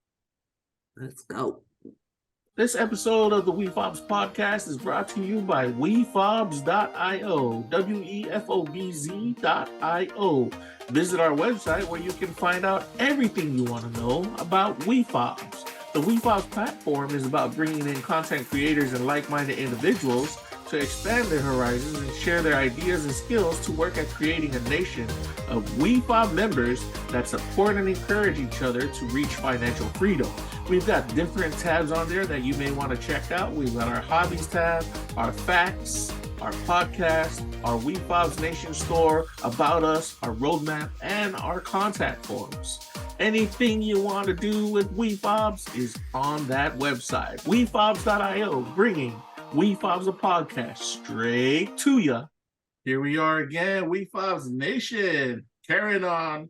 This episode of the Wefobz podcast is brought to you by Wefobz.io, Wefobz.io. Visit our website where you can find out everything you want to know about Wefobz. The Wefobz platform is about bringing in content creators and like-minded individuals to expand their horizons and share their ideas and skills to work at creating a nation of Wefobz members that support and encourage each other to reach financial freedom. We've got different tabs on there that you may want to check out. We've got our hobbies tab, our facts, our podcast, our Wefobz Nation store, about us, our roadmap, and our contact forms. Anything you want to do with Wefobz is on that website. Wefobz.io, bringing Wefobz a podcast straight to you. Here we are again, Wefobz Nation, carrying on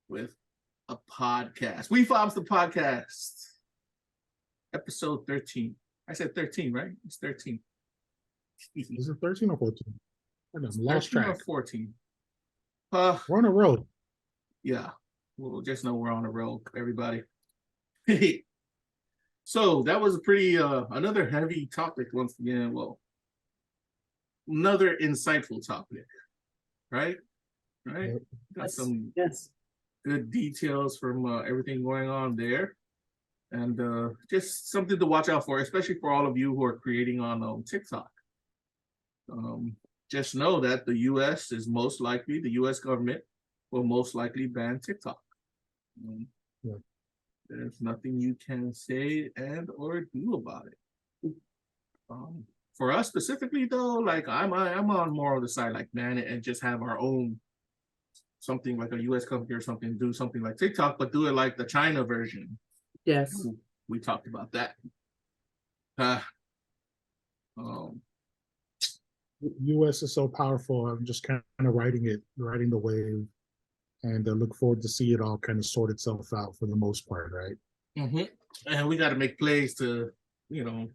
with a podcast. Wefobz the podcast, episode 13. I said 13, right? It's 13. Is it 13 or 14? I lost 13 track. or 14. We're on a road. Yeah, we'll just know we're on a road, everybody. So that was a pretty another heavy topic once again. Well, another insightful topic, right? Got some good details from everything going on there, and just something to watch out for, especially for all of you who are creating on TikTok. Just know that the U.S. the U.S. government will most likely ban TikTok. There's nothing you can say and or do about it. For us specifically, though, like I'm on more of the side, like ban it and just have our own something like a U.S. company or something, do something like TikTok, but do it like the China version. Yes, we talked about that. U.S. is so powerful. I'm just kind of riding the wave, and look forward to see it all kind of sort itself out for the most part, right? Mm-hmm. And we got to make plays to,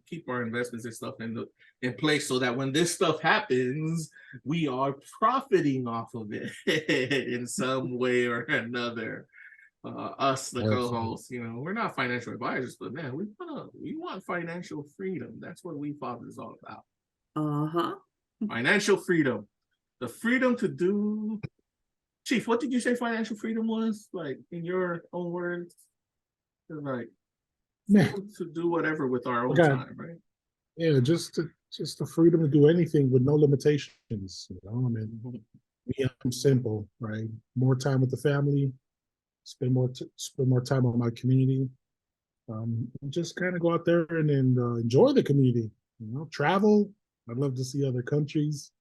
keep our investments and stuff in place so that when this stuff happens, we are profiting off of it in some way or another. us, the Absolutely. co-hosts, you know, we're not financial advisors, but man, we want financial freedom. That's what Wefobz is all about. Uh-huh. Financial freedom, the freedom to do. Chief, what did you say financial freedom was? Like in your own words, like Man, freedom to do whatever with our own Okay. time, right? yeah, just the freedom to do anything with no limitations. You know, I mean, me, I'm simple, right? More time with the family, spend more time on my community. And just kind of go out there and enjoy the community. You know, travel. I'd love to see other countries.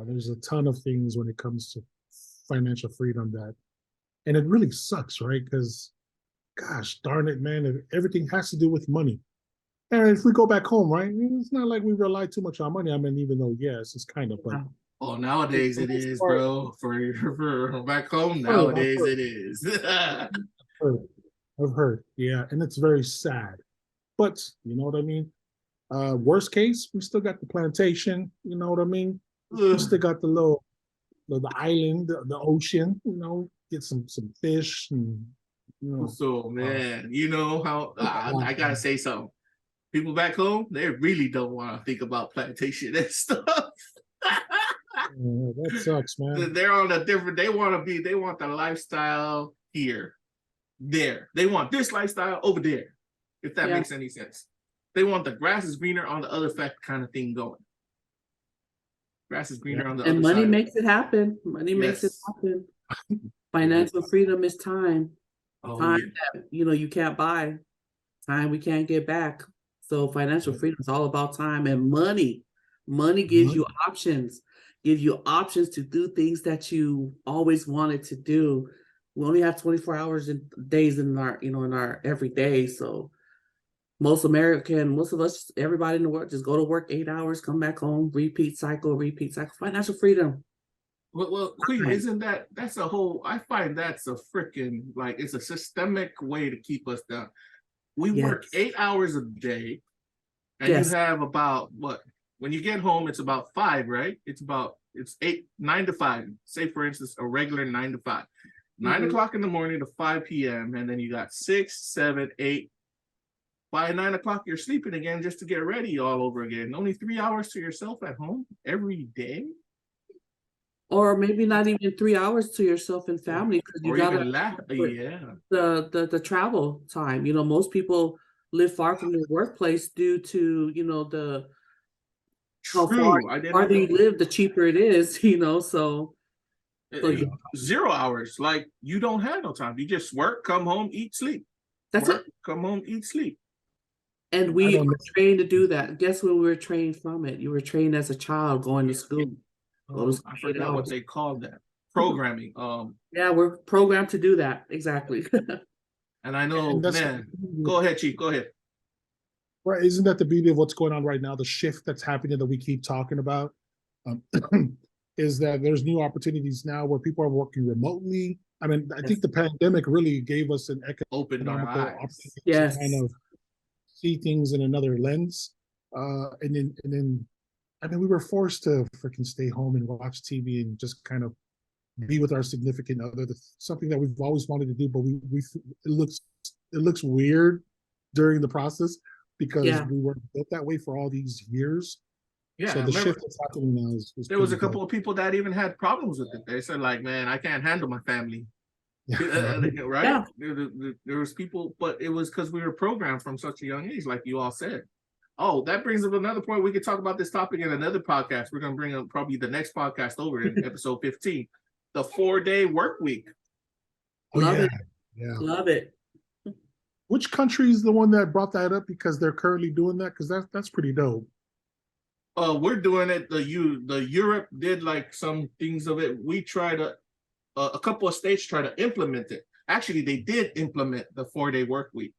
There's a ton of things when it comes to financial freedom and it really sucks, right? Because, gosh darn it, man, everything has to do with money. And if we go back home, right, it's not like we rely too much on money. I mean, even though, yes, it's kind of, but Oh, nowadays it is, bro. For back home, nowadays it is. I've heard, yeah, and it's very sad. But you know what I mean? Worst case, we still got the plantation, you know what I mean? We still got the island, the ocean, you know, get some fish and you know. So man, you know how I gotta say something. People back home, they really don't want to think about plantation and stuff. That sucks, man. They're on a different. They want the lifestyle here, there. They want this lifestyle over there. If that makes any sense. They want the grass is greener on the other fact kind of thing going. Grass is greener on the other side. And money makes it happen. Money makes it happen. Financial freedom is time. Time that you can't buy. Time we can't get back. So financial freedom is all about time and money. Money gives you options. Give you options to do things that you always wanted to do. We only have 24 hours in days in our every day. So most of us, everybody in the world, just go to work 8 hours, come back home, repeat cycle. Financial freedom. Well, Queen, isn't that's a whole? I find that's a freaking it's a systemic way to keep us down. We work 8 hours a day, and you have about what? When you get home, it's about 5, right? It's 9 to 5. Say for instance, a regular 9 to 5, 9 o'clock in the morning to 5 p.m. and then you got 6, 7, 8. By 9 o'clock, you're sleeping again just to get ready all over again. Only 3 hours to yourself at home every day. Or maybe not even 3 hours to yourself and family because you got the travel time. Most people live far from their workplace due to the how farther you live, the cheaper it is. So 0 hours. Like you don't have no time. You just work, come home, eat, sleep. That's it. Come home, eat, sleep. And we were trained to do that. Guess where we were trained from it? You were trained as a child going to school. I forgot what they called that. Programming. Yeah, we're programmed to do that. Exactly. And I know, man. Go ahead, Chief. Go ahead. Right. Isn't that the beauty of what's going on right now? The shift that's happening that we keep talking about is that there's new opportunities now where people are working remotely. I mean, I think the pandemic really gave us an economical opportunity to kind of see things in another lens. And then I mean, we were forced to freaking stay home and watch TV and just kind of be with our significant other. Something that we've always wanted to do, but it looks weird during the process because we weren't built that way for all these years. Yeah. So the shift that's happening now is there was a couple of people that even had problems with it. They said, like, man, I can't handle my family. Right? Yeah. There was people, but it was because we were programmed from such a young age, like you all said. Oh, that brings up another point. We could talk about this topic in another podcast. We're going to bring up probably the next podcast over in episode 15, the 4-day work week. Love it. Yeah. Love it. Which country is the one that brought that up because they're currently doing that? Because that's pretty dope. We're doing it. The Europe did like some things of it. We try to, a couple of states try to implement it. Actually, they did implement the 4-day work week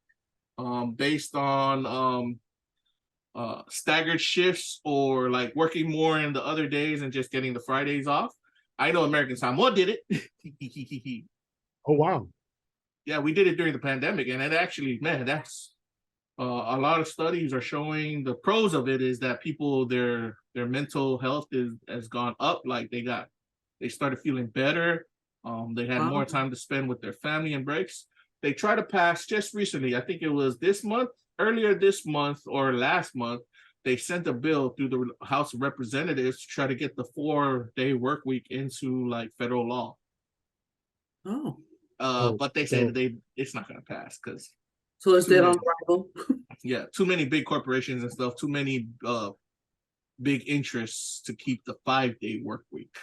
based on staggered shifts or like working more in the other days and just getting the Fridays off. I know American Samoa did it. Oh, wow. Yeah, we did it during the pandemic. And it actually, man, that's a lot of studies are showing the pros of it is that people, their mental health has gone up. Like they started feeling better. They had more time to spend with their family and breaks. They tried to pass just recently, I think it was earlier this month or last month, they sent a bill through the House of Representatives to try to get the 4-day work week into like federal law. But they said it's not going to pass because so it's dead on arrival. Yeah, too many big corporations and stuff, too many big interests to keep the 5-day work week.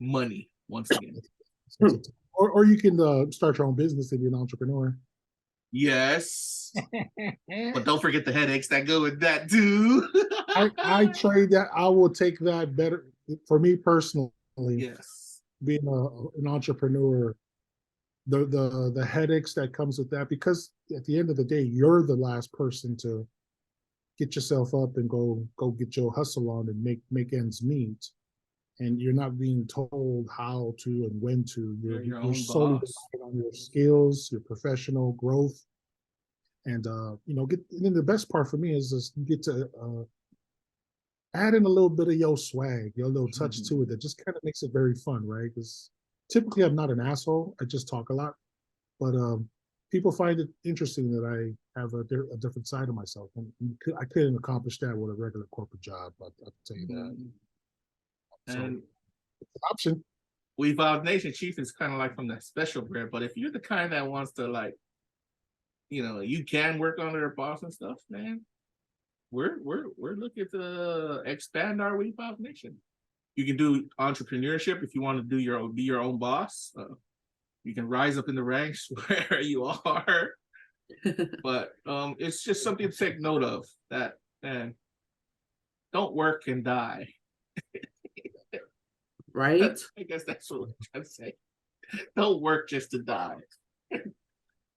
Money once again. Or you can start your own business if you're an entrepreneur. Yes, but don't forget the headaches that go with that too. I trade that. I will take that better for me personally. Yes, being an entrepreneur, the headaches that comes with that, because at the end of the day, you're the last person to get yourself up and go get your hustle on and make ends meet. And you're not being told how to and when to. You're solely relying on your skills, your professional growth, and and then the best part for me is just you get to add in a little bit of your swag, your little touch to it that just kind of makes it very fun, right? Because typically I'm not an asshole. I just talk a lot, but people find it interesting that I have a different side of myself, and I couldn't accomplish that with a regular corporate job. I'll tell you that. So, and it's an option. Wefobz Nation Chief is kind of like from that special bread, but if you're the kind that wants to like, you can work under your boss and stuff, man. We're looking to expand our Wefobz Nation. You can do entrepreneurship if you want to be your own boss. You can rise up in the ranks where you are, but it's just something to take note of. That, man, don't work and die. Right? I guess that's what I'm trying to say. Don't work just to die.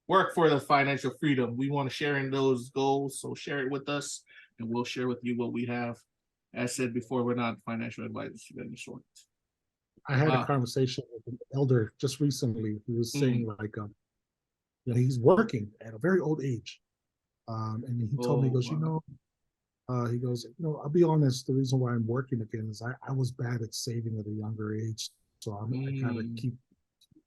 Work for the financial freedom. We want to share in those goals, so share it with us, and we'll share with you what we have. As said before, we're not financial advisors of any sort. I had a conversation with an elder just recently who was saying like, he's working at a very old age, and he told me, he goes, he goes, I'll be honest, the reason why I'm working again is I was bad at saving at a younger age. So I kind of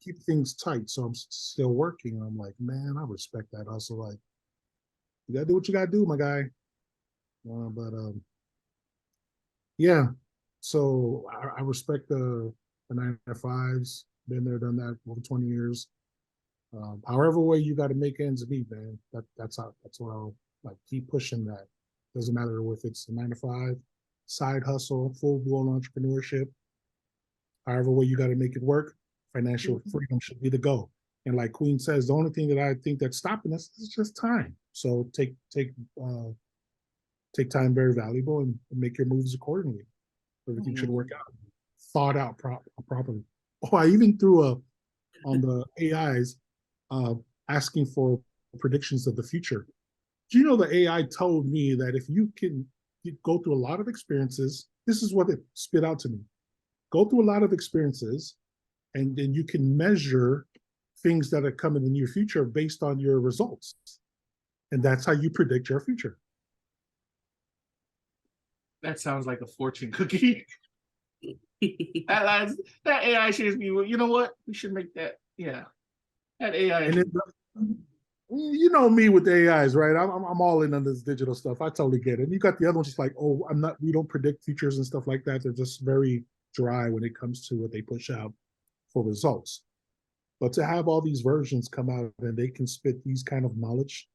keep things tight. So I'm still working. I'm like, man, I respect that. Also, like, you gotta do what you gotta do, my guy. Yeah. So I respect the 9 to 5s. Been there, done that over 20 years. However way you got to make ends meet, man. That's what I'll like keep pushing that. Doesn't matter if it's a 9 to 5, side hustle, full-blown entrepreneurship. However way you got to make it work, financial freedom should be the goal. And like Queen says, the only thing that I think that's stopping us is just time. So take time very valuable and make your moves accordingly. Everything should work out, thought out properly. Oh, I even threw on the AIs asking for predictions of the future. Do you know the AI told me that if you can go through a lot of experiences, this is what it spit out to me. Go through a lot of experiences, and then you can measure things that are coming in the near future based on your results. And that's how you predict your future. That sounds like a fortune cookie. that AI should be, you know what? We should make that, yeah. That AI. And you know me with the AIs, right? I'm all in on this digital stuff. I totally get it. And you got the other ones just like, oh, we don't predict futures and stuff like that. They're just very dry when it comes to what they push out for results. But to have all these versions come out and they can spit these kind of knowledge,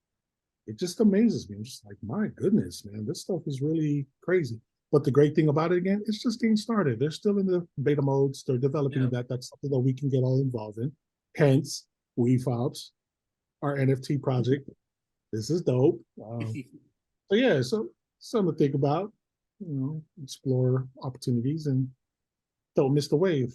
it just amazes me. I'm just like, my goodness, man, this stuff is really crazy. But the great thing about it, again, it's just getting started. They're still in the beta modes. They're developing that. That's something that we can get all involved in. Hence, Wefobz, our NFT project. This is dope. So yeah, so something to think about. Explore opportunities and don't miss the wave.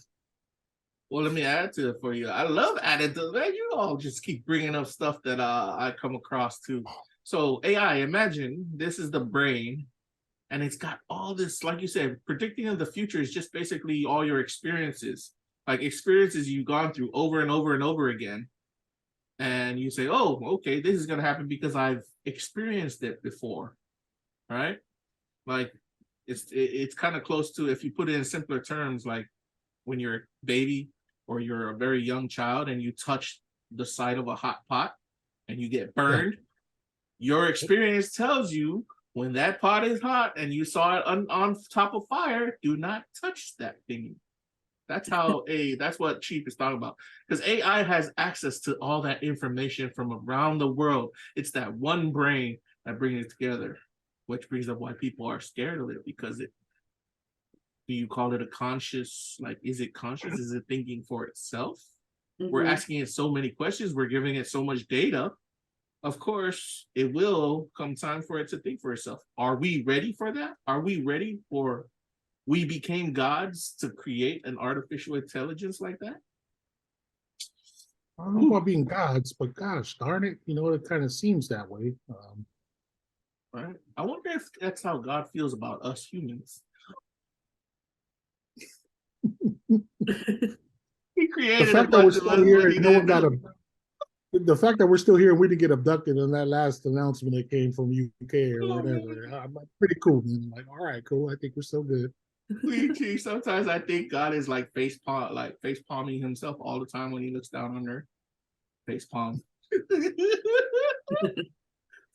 Well, let me add to it for you. I love adding to that. You all just keep bringing up stuff that I come across too. So AI, imagine this is the brain, and it's got all this, like you said, predicting of the future is just basically all your experiences, like experiences you've gone through over and over and over again. And you say, oh, okay, this is going to happen because I've experienced it before, right? Like it's kind of close to, if you put it in simpler terms, like when you're a baby or you're a very young child and you touch the side of a hot pot and you get burned, your experience tells you when that pot is hot and you saw it on top of fire, do not touch that thing. That's how that's what Chief is talking about. Because AI has access to all that information from around the world. It's that one brain that brings it together, which brings up why people are scared of it, because do you call it a conscious, like, is it conscious? Is it thinking for itself? We're asking it so many questions. We're giving it so much data. Of course, it will come time for it to think for itself. Are we ready for that? Are we ready for we became gods to create an artificial intelligence like that? I don't know about being gods, but gosh darn it, it kind of seems that way. Right? I wonder if that's how God feels about us humans. He created The fact that we're still here and no one got the fact that we're still here and we didn't get abducted in that last announcement that came from UK or whatever, I'm pretty cool, man. I'm like, all right, cool. I think we're still good. Sometimes I think God is like face palming himself all the time when he looks down on Earth. Face palm.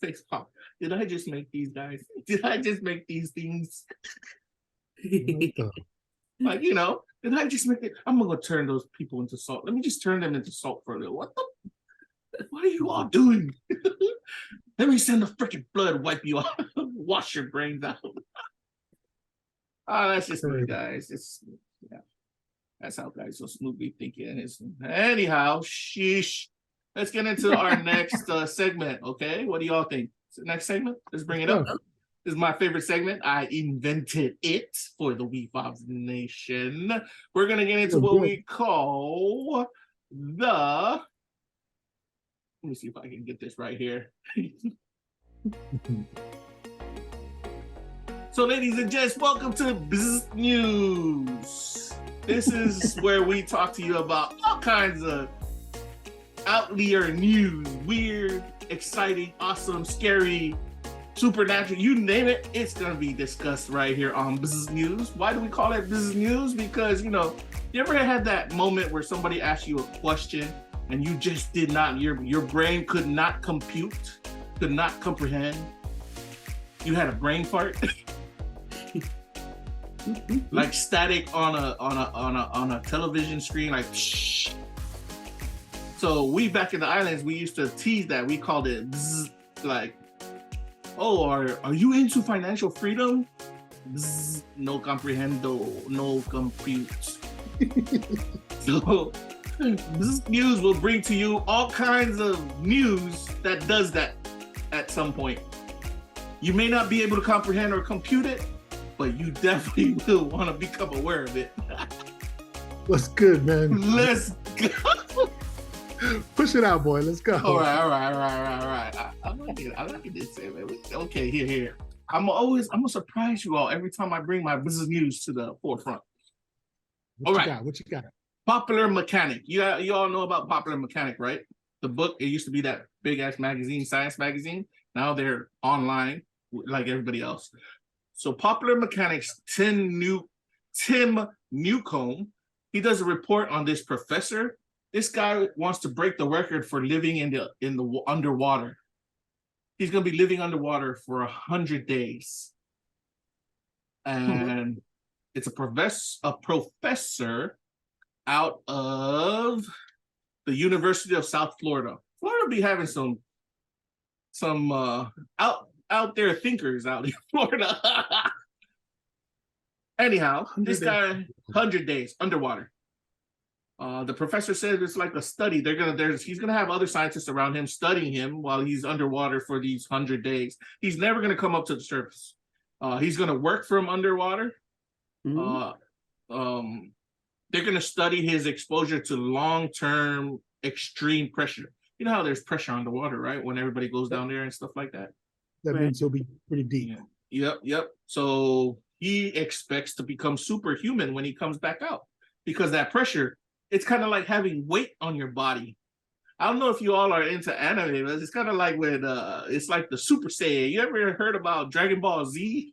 Face palm. Did I just make these guys? Did I just make these things? Like, did I just make it? I'm gonna turn those people into salt. Let me just turn them into salt for a little. What are you all doing? Let me send the freaking blood, wipe you out, wash your brains out. That's just me, guys. That's how guys so smoothly thinking. Anyhow, sheesh. Let's get into our next segment, okay? What do y'all think? Next segment? Let's bring it up. This is my favorite segment. I invented it for the Wefobz Nation. We're gonna get into what we call the. Let me see if I can get this right here. So, ladies and gents, welcome to Bzzz News. This is where we talk to you about all kinds of outlier news, weird, exciting, awesome, scary, supernatural, you name it, it's going to be discussed right here on Bzzz News. Why do we call it Bzzz News? Because, you ever had that moment where somebody asked you a question and you just did not, your brain could not compute, could not comprehend? You had a brain fart? Like static on a television screen, like shh. So we back in the islands, we used to tease that. We called it Bzzz, like, oh, are you into financial freedom? Bzzz, no comprehendo, no compute. So Bzzz News will bring to you all kinds of news that does that at some point. You may not be able to comprehend or compute it, but you definitely will want to become aware of it. What's good, man? Let's go. Push it out, boy. Let's go. All right. I'm liking this. Okay, here. I'm gonna surprise you all every time I bring my business news to the forefront. What you got? Popular Mechanic. You all know about Popular Mechanic, right? The book, it used to be that big ass magazine, science magazine. Now they're online like everybody else. So Popular Mechanics, Tim Newcomb, he does a report on this professor. This guy wants to break the record for living in the underwater. He's going to be living underwater for 100 days. And it's a professor out of the University of South Florida. Florida be having some out there thinkers out in Florida. Anyhow, this guy, 100 days underwater. The professor said it's like a study. He's gonna have other scientists around him studying him while he's underwater for these 100 days. He's never gonna come up to the surface. He's gonna work from underwater. They're gonna study his exposure to long-term extreme pressure. You know how there's pressure underwater, right? When everybody goes down there and stuff like that. That means he'll be pretty deep. Yep. So he expects to become superhuman when he comes back out, because that pressure, it's kind of like having weight on your body. I don't know if you all are into anime, but it's kind of like when it's like the Super Saiyan. You ever heard about Dragon Ball Z?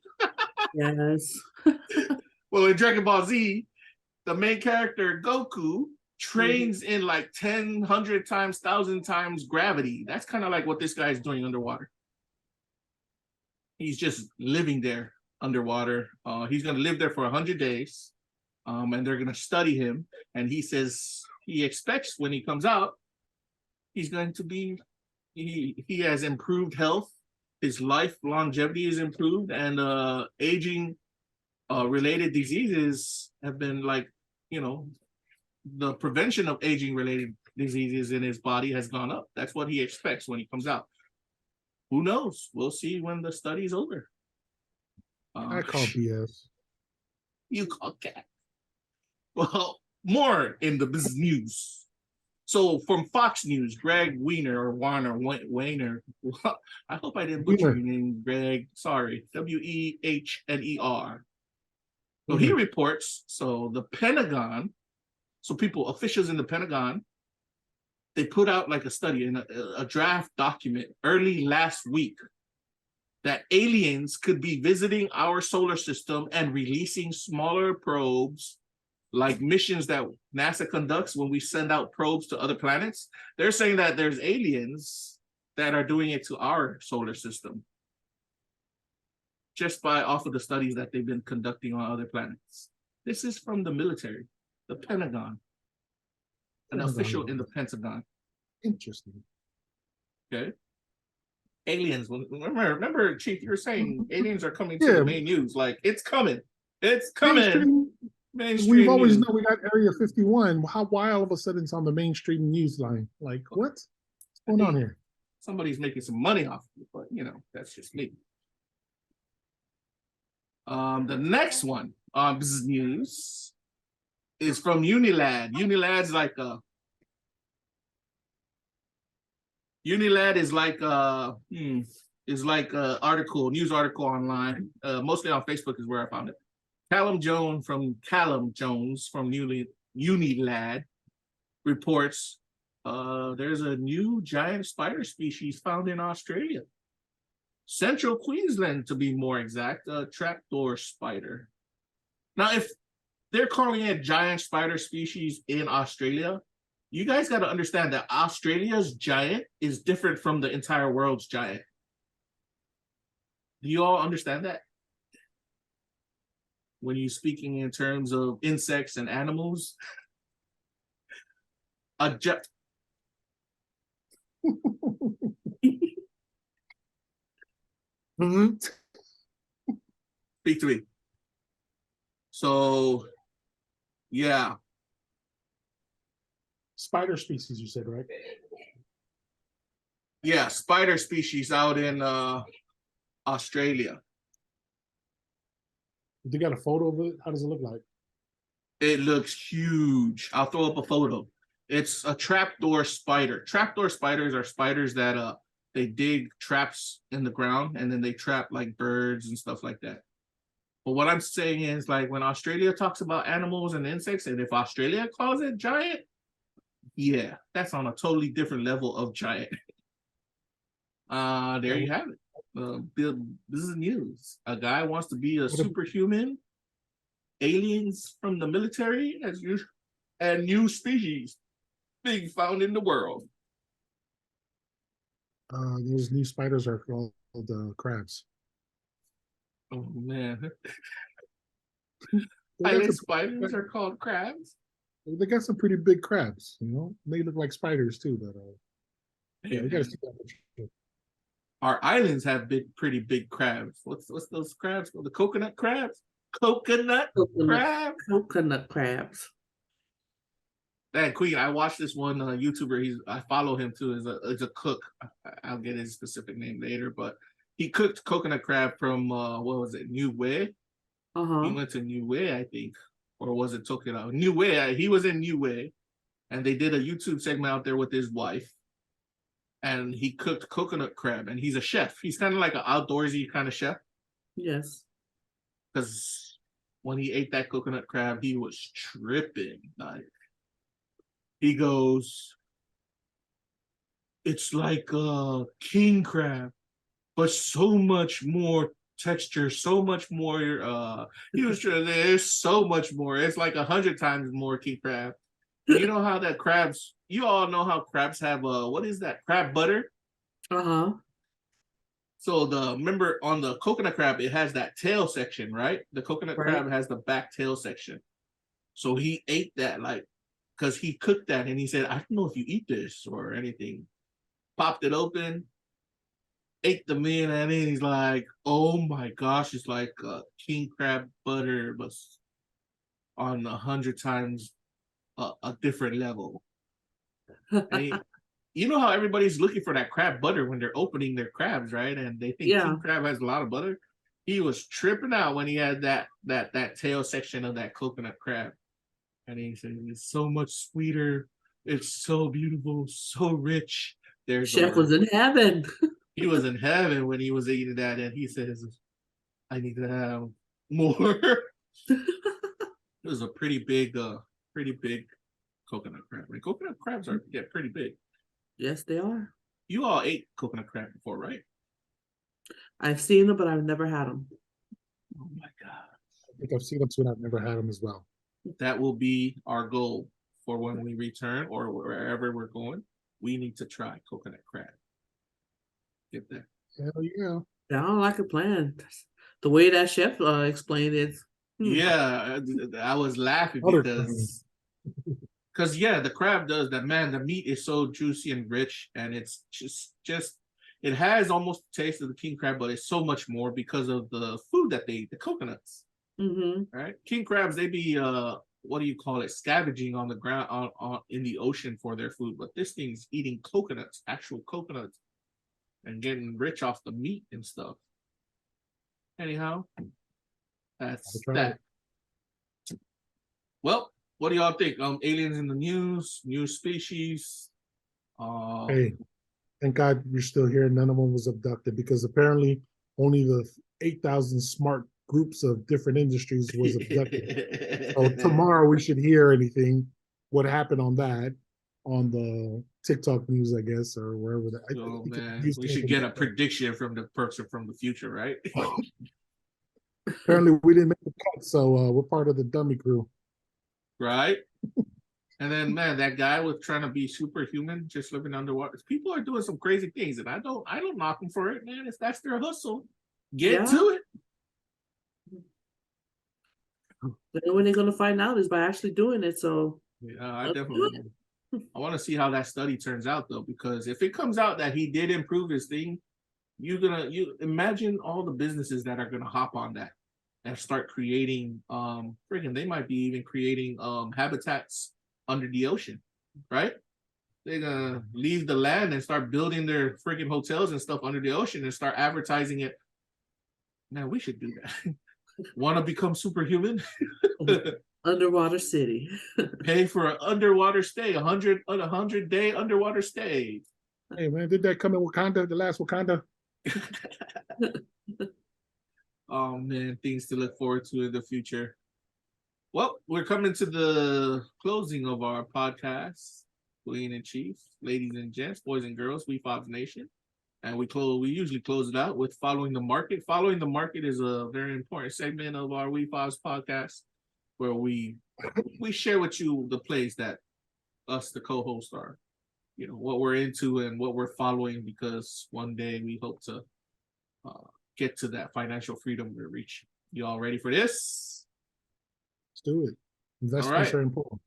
Yes. Well, in Dragon Ball Z, the main character Goku trains in like 10, 100 times, 1,000 times gravity. That's kind of like what this guy is doing underwater. He's just living there underwater. He's going to live there for 100 days, and they're going to study him. And he says he expects when he comes out, he's going to be, he has improved health. His life longevity is improved, and aging related diseases have been like, you know, the prevention of aging related diseases in his body has gone up. That's what he expects when he comes out. Who knows? We'll see when the study's over. I call BS. You call cat. Well, more in the Bzzz news. So from Fox News, Greg Weiner or Weiner. I hope I didn't butcher your name, Greg. Sorry, Wehner. So he reports. So the Pentagon. So officials in the Pentagon, they put out like a study in a draft document early last week that aliens could be visiting our solar system and releasing smaller probes, like missions that NASA conducts when we send out probes to other planets. They're saying that there's aliens that are doing it to our solar system just off of the studies that they've been conducting on other planets. This is from the military. The Pentagon, an official in the Pentagon. Interesting. Okay. Aliens. Remember, Chief, you were saying aliens are coming to the main news. Like, it's coming. It's coming. Mainstream We've always news. known we got Area 51. Why all of a sudden it's on the mainstream news line? Like, what's going on here? Somebody's making some money off of it, but you know, that's just me. The next one on Bzzz News is from Unilad. Unilad is like a news article online. Mostly on Facebook is where I found it. Callum Jones from Unilad reports there's a new giant spider species found in Australia. Central Queensland, to be more exact, a trapdoor spider. Now, if they're calling it giant spider species in Australia, you guys got to understand that Australia's giant is different from the entire world's giant. Do you all understand that? When you're speaking in terms of insects and animals, Speak to me. So, yeah. Spider species, you said, right? Yeah, spider species out in Australia. They got a photo of it? How does it look like? It looks huge. I'll throw up a photo. It's a trapdoor spider. Trapdoor spiders are spiders that they dig traps in the ground and then they trap like birds and stuff like that. But what I'm saying is, like, when Australia talks about animals and insects, and if Australia calls it giant, yeah, that's on a totally different level of giant. There you have it. This is news. A guy wants to be a superhuman. Aliens from the military and new species being found in the world. Those new spiders are called crabs. Oh man. Island spiders are called crabs. They got some pretty big crabs, you know. They look like spiders too, but yeah, you gotta see that picture. Our islands have pretty big crabs. What's those crabs called? The coconut crabs? Coconut crabs. That Queen, I watched this one YouTuber. I follow him too. Is a cook. I'll get his specific name later, but he cooked coconut crab from what was it, Niue? He went to Niue, I think, or was it Tokyo? Niue. He was in Niue, and they did a YouTube segment out there with his wife, and he cooked coconut crab. And he's a chef. He's kind of like an outdoorsy kind of chef. Yes. Because when he ate that coconut crab, he was tripping. Like, he goes, it's like a king crab, but so much more texture, so much more. He was sure there's so much more. It's like 100 times more king crab. You know how that crabs, you all know how crabs have what is that? Crab butter? Uh-huh. So remember on the coconut crab, it has that tail section, right? The coconut Right. crab has the back tail section. So he ate that, like, because he cooked that and he said, I don't know if you eat this or anything. Popped it open, ate the meat, and then he's like, oh my gosh, it's like king crab butter, but on 100 times a different level. And you know how everybody's looking for that crab butter when they're opening their crabs, right? And they think Yeah. king crab has a lot of butter. He was tripping out when he had that tail section of that coconut crab. And he said, it's so much sweeter. It's so beautiful, so rich. There's Chef was in heaven. he was in heaven when he was eating that, and he says, I need to have more. It was a pretty big coconut crab. And coconut crabs get pretty big. Yes, they are. You all ate coconut crab before, right? I've seen them, but I've never had them. Oh my God. I think I've seen them too, and I've never had them as well. That will be our goal for when we return or wherever we're going. We need to try coconut crab. Get that. Hell yeah. Sound like a plan. The way that chef explained it. Yeah, I was laughing Other because yeah, the crab does that. Man, the meat is so juicy and rich, and it's just it has almost the taste of the king crab, but it's so much more because of the food that they eat, the coconuts. Mm-hmm. Right? King crabs, they be what do you call it? Scavenging on the ground on in the ocean for their food, but this thing's eating coconuts, actual coconuts, and getting rich off the meat and stuff. Anyhow, that's that. Well, what do y'all think? Aliens in the news, new species. Hey, thank God you're still here. None of them was abducted, because apparently only the 8,000 smart groups of different industries was abducted. So tomorrow we should hear anything, what happened on that, on the TikTok news, I guess, or wherever that. Oh man, we should get a prediction from the person from the future, right? Apparently we didn't make the cut, so we're part of the dummy crew. Right? And then man, that guy was trying to be superhuman, just living underwater. People are doing some crazy things, and I don't knock them for it, man. If that's their hustle, get to it. The only way they're gonna find out is by actually doing it. So yeah, I definitely I want to see how that study turns out though, because if it comes out that he did improve his thing, you imagine all the businesses that are gonna hop on that and start creating they might be even creating habitats under the ocean, right? They're gonna leave the land and start building their freaking hotels and stuff under the ocean and start advertising it. Man, we should do that. Want to become superhuman? underwater city. Pay for an underwater stay, 100-day underwater stay. Hey man, did that come in Wakanda, the last Wakanda? Oh man, things to look forward to in the future. Well, we're coming to the closing of our podcast, Queen and Chief, ladies and gents, boys and girls, Wefobz Nation. And we usually close it out with Following the Market. Following the Market is a very important segment of our Wefobz podcast, where we share with you the plays that us, the co-hosts, are, what we're into and what we're following, because one day we hope to get to that financial freedom we reach. You all ready for this? Let's do it. Investments All right. are important.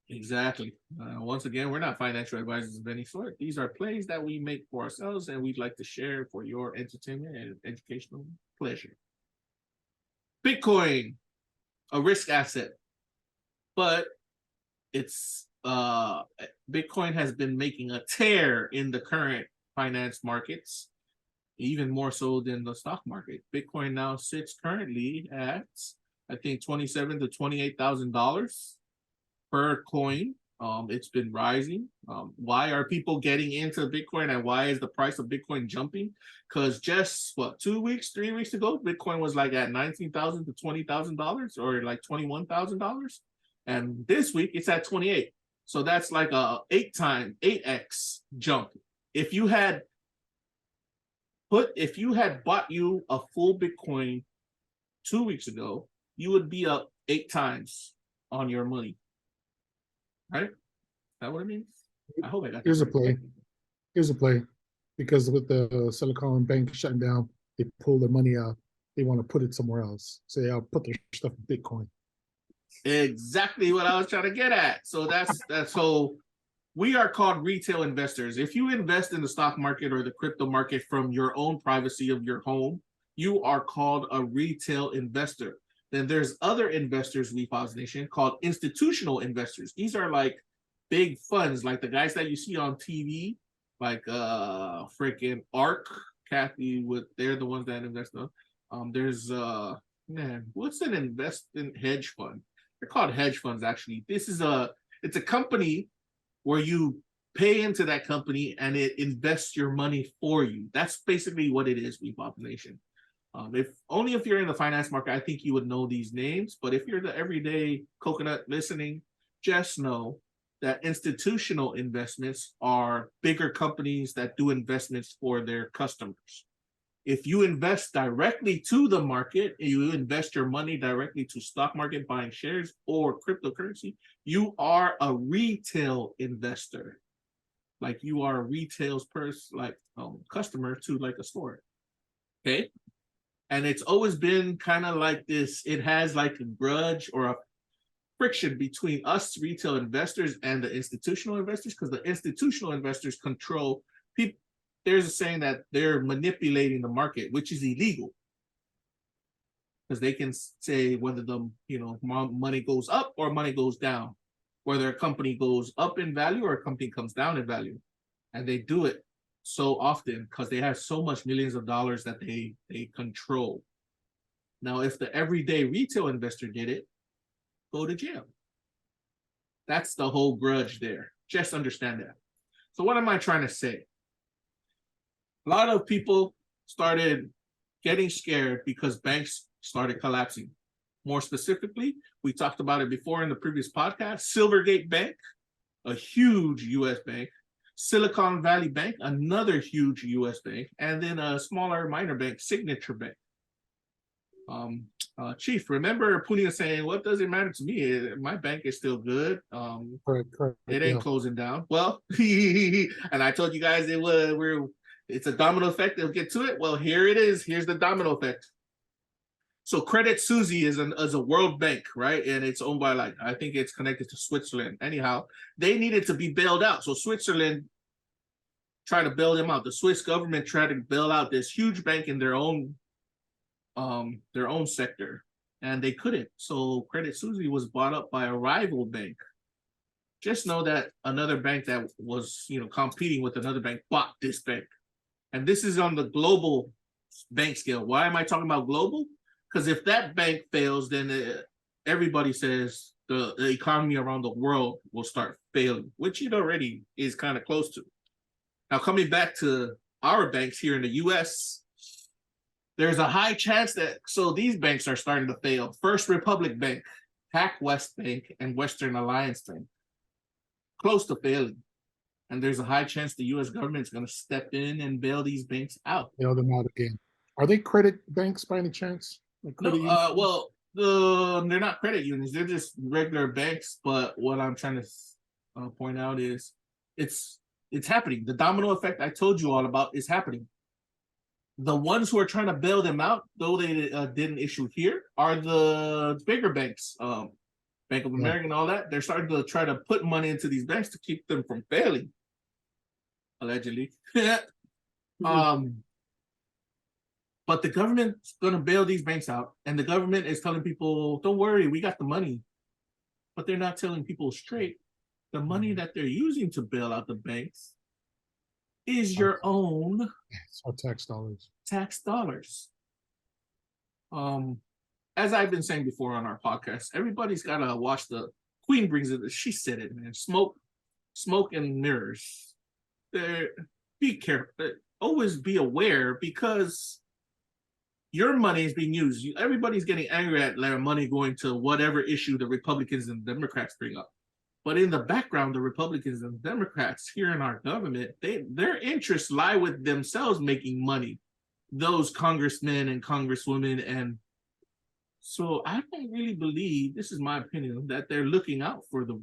Exactly. Once again, we're not financial advisors of any sort. These are plays that we make for ourselves, and we'd like to share for your entertainment and educational pleasure. Bitcoin, a risk asset, but it's Bitcoin has been making a tear in the current finance markets, even more so than the stock market. Bitcoin now sits currently at, I think, $27,000 to $28,000 per coin. It's been rising. Why are people getting into Bitcoin, and why is the price of Bitcoin jumping? Because just 3 weeks ago, Bitcoin was like at $19,000 to $20,000, or like $21,000, and this week it's at 28. So that's like a 8x jump. If you had bought you a full Bitcoin 2 weeks ago, you would be up 8 times on your money. Right? Is that what it means? I hope I got Here's that a play. Here's a play. Because with the Silicon Bank shutting down, they pull their money out. They want to put it somewhere else. So they'll put their stuff in Bitcoin. Exactly what I was trying to get at. So that's so we are called retail investors. If you invest in the stock market or the crypto market from your own privacy of your home, you are called a retail investor. Then there's other investors, Wefobz Nation, called institutional investors. These are like big funds, like the guys that you see on TV, like freaking ARK, Kathy, they're the ones that invest on. There's what's an investment hedge fund? They're called hedge funds, actually. It's a company where you pay into that company and it invests your money for you. That's basically what it is, Wefobz Nation. If you're in the finance market, I think you would know these names. But if you're the everyday coconut listening, just know that institutional investments are bigger companies that do investments for their customers. If you invest directly to the market, you invest your money directly to stock market, buying shares or cryptocurrency, you are a retail investor. Like you are a retail person, like customer to like a store. Okay. And it's always been kind of like this. It has like a grudge or a friction between us retail investors and the institutional investors, because the institutional investors control people. There's a saying that they're manipulating the market, which is illegal, because they can say whether the money goes up or money goes down, whether a company goes up in value or a company comes down in value, and they do it so often because they have so much millions of dollars that they control. Now, if the everyday retail investor did it, go to jail. That's the whole grudge there. Just understand that. So what am I trying to say? A lot of people started getting scared because banks started collapsing. More specifically, we talked about it before in the previous podcast, Silvergate Bank, a huge US bank, Silicon Valley Bank, another huge US bank, and then a smaller minor bank, Signature Bank. Chief, remember Puni saying, what does it matter to me? My bank is still good. Correct. It ain't closing down. Well, and I told you guys it's a domino effect. They'll get to it. Well, here it is. Here's the domino effect. So Credit Suisse is a world bank, right? And it's owned by I think it's connected to Switzerland. Anyhow, they needed to be bailed out. So Switzerland tried to bail them out. The Swiss government tried to bail out this huge bank in their own sector, and they couldn't. So Credit Suisse was bought up by a rival bank. Just know that another bank that was competing with another bank bought this bank. And this is on the global bank scale. Why am I talking about global? Because if that bank fails, then everybody says the economy around the world will start failing, which it already is kind of close to. Now, coming back to our banks here in the US, there's a high chance that, so these banks are starting to fail. First Republic Bank, PacWest Bank, and Western Alliance Bank, close to failing. And there's a high chance the US government is going to step in and bail these banks out. Bail them out again. Are they credit banks by any chance? Well, they're not credit unions. They're just regular banks. But what I'm trying to point out is it's happening. The domino effect I told you all about is happening. The ones who are trying to bail them out, though they didn't issue here, are the bigger banks, Bank of America and all that. They're starting to try to put money into these banks to keep them from failing, allegedly. But the government's going to bail these banks out, and the government is telling people, don't worry, we got the money. But they're not telling people straight, the money that they're using to bail out the banks is your own tax dollars. Tax dollars. As I've been saying before on our podcast, everybody's got to watch the Queen brings it. She said it, man. Smoke and mirrors. Be careful. Always be aware, because your money is being used. Everybody's getting angry at their money going to whatever issue the Republicans and Democrats bring up. But in the background, the Republicans and Democrats here in our government, their interests lie with themselves making money. Those congressmen and congresswomen. And so I don't really believe, this is my opinion, that they're looking out for the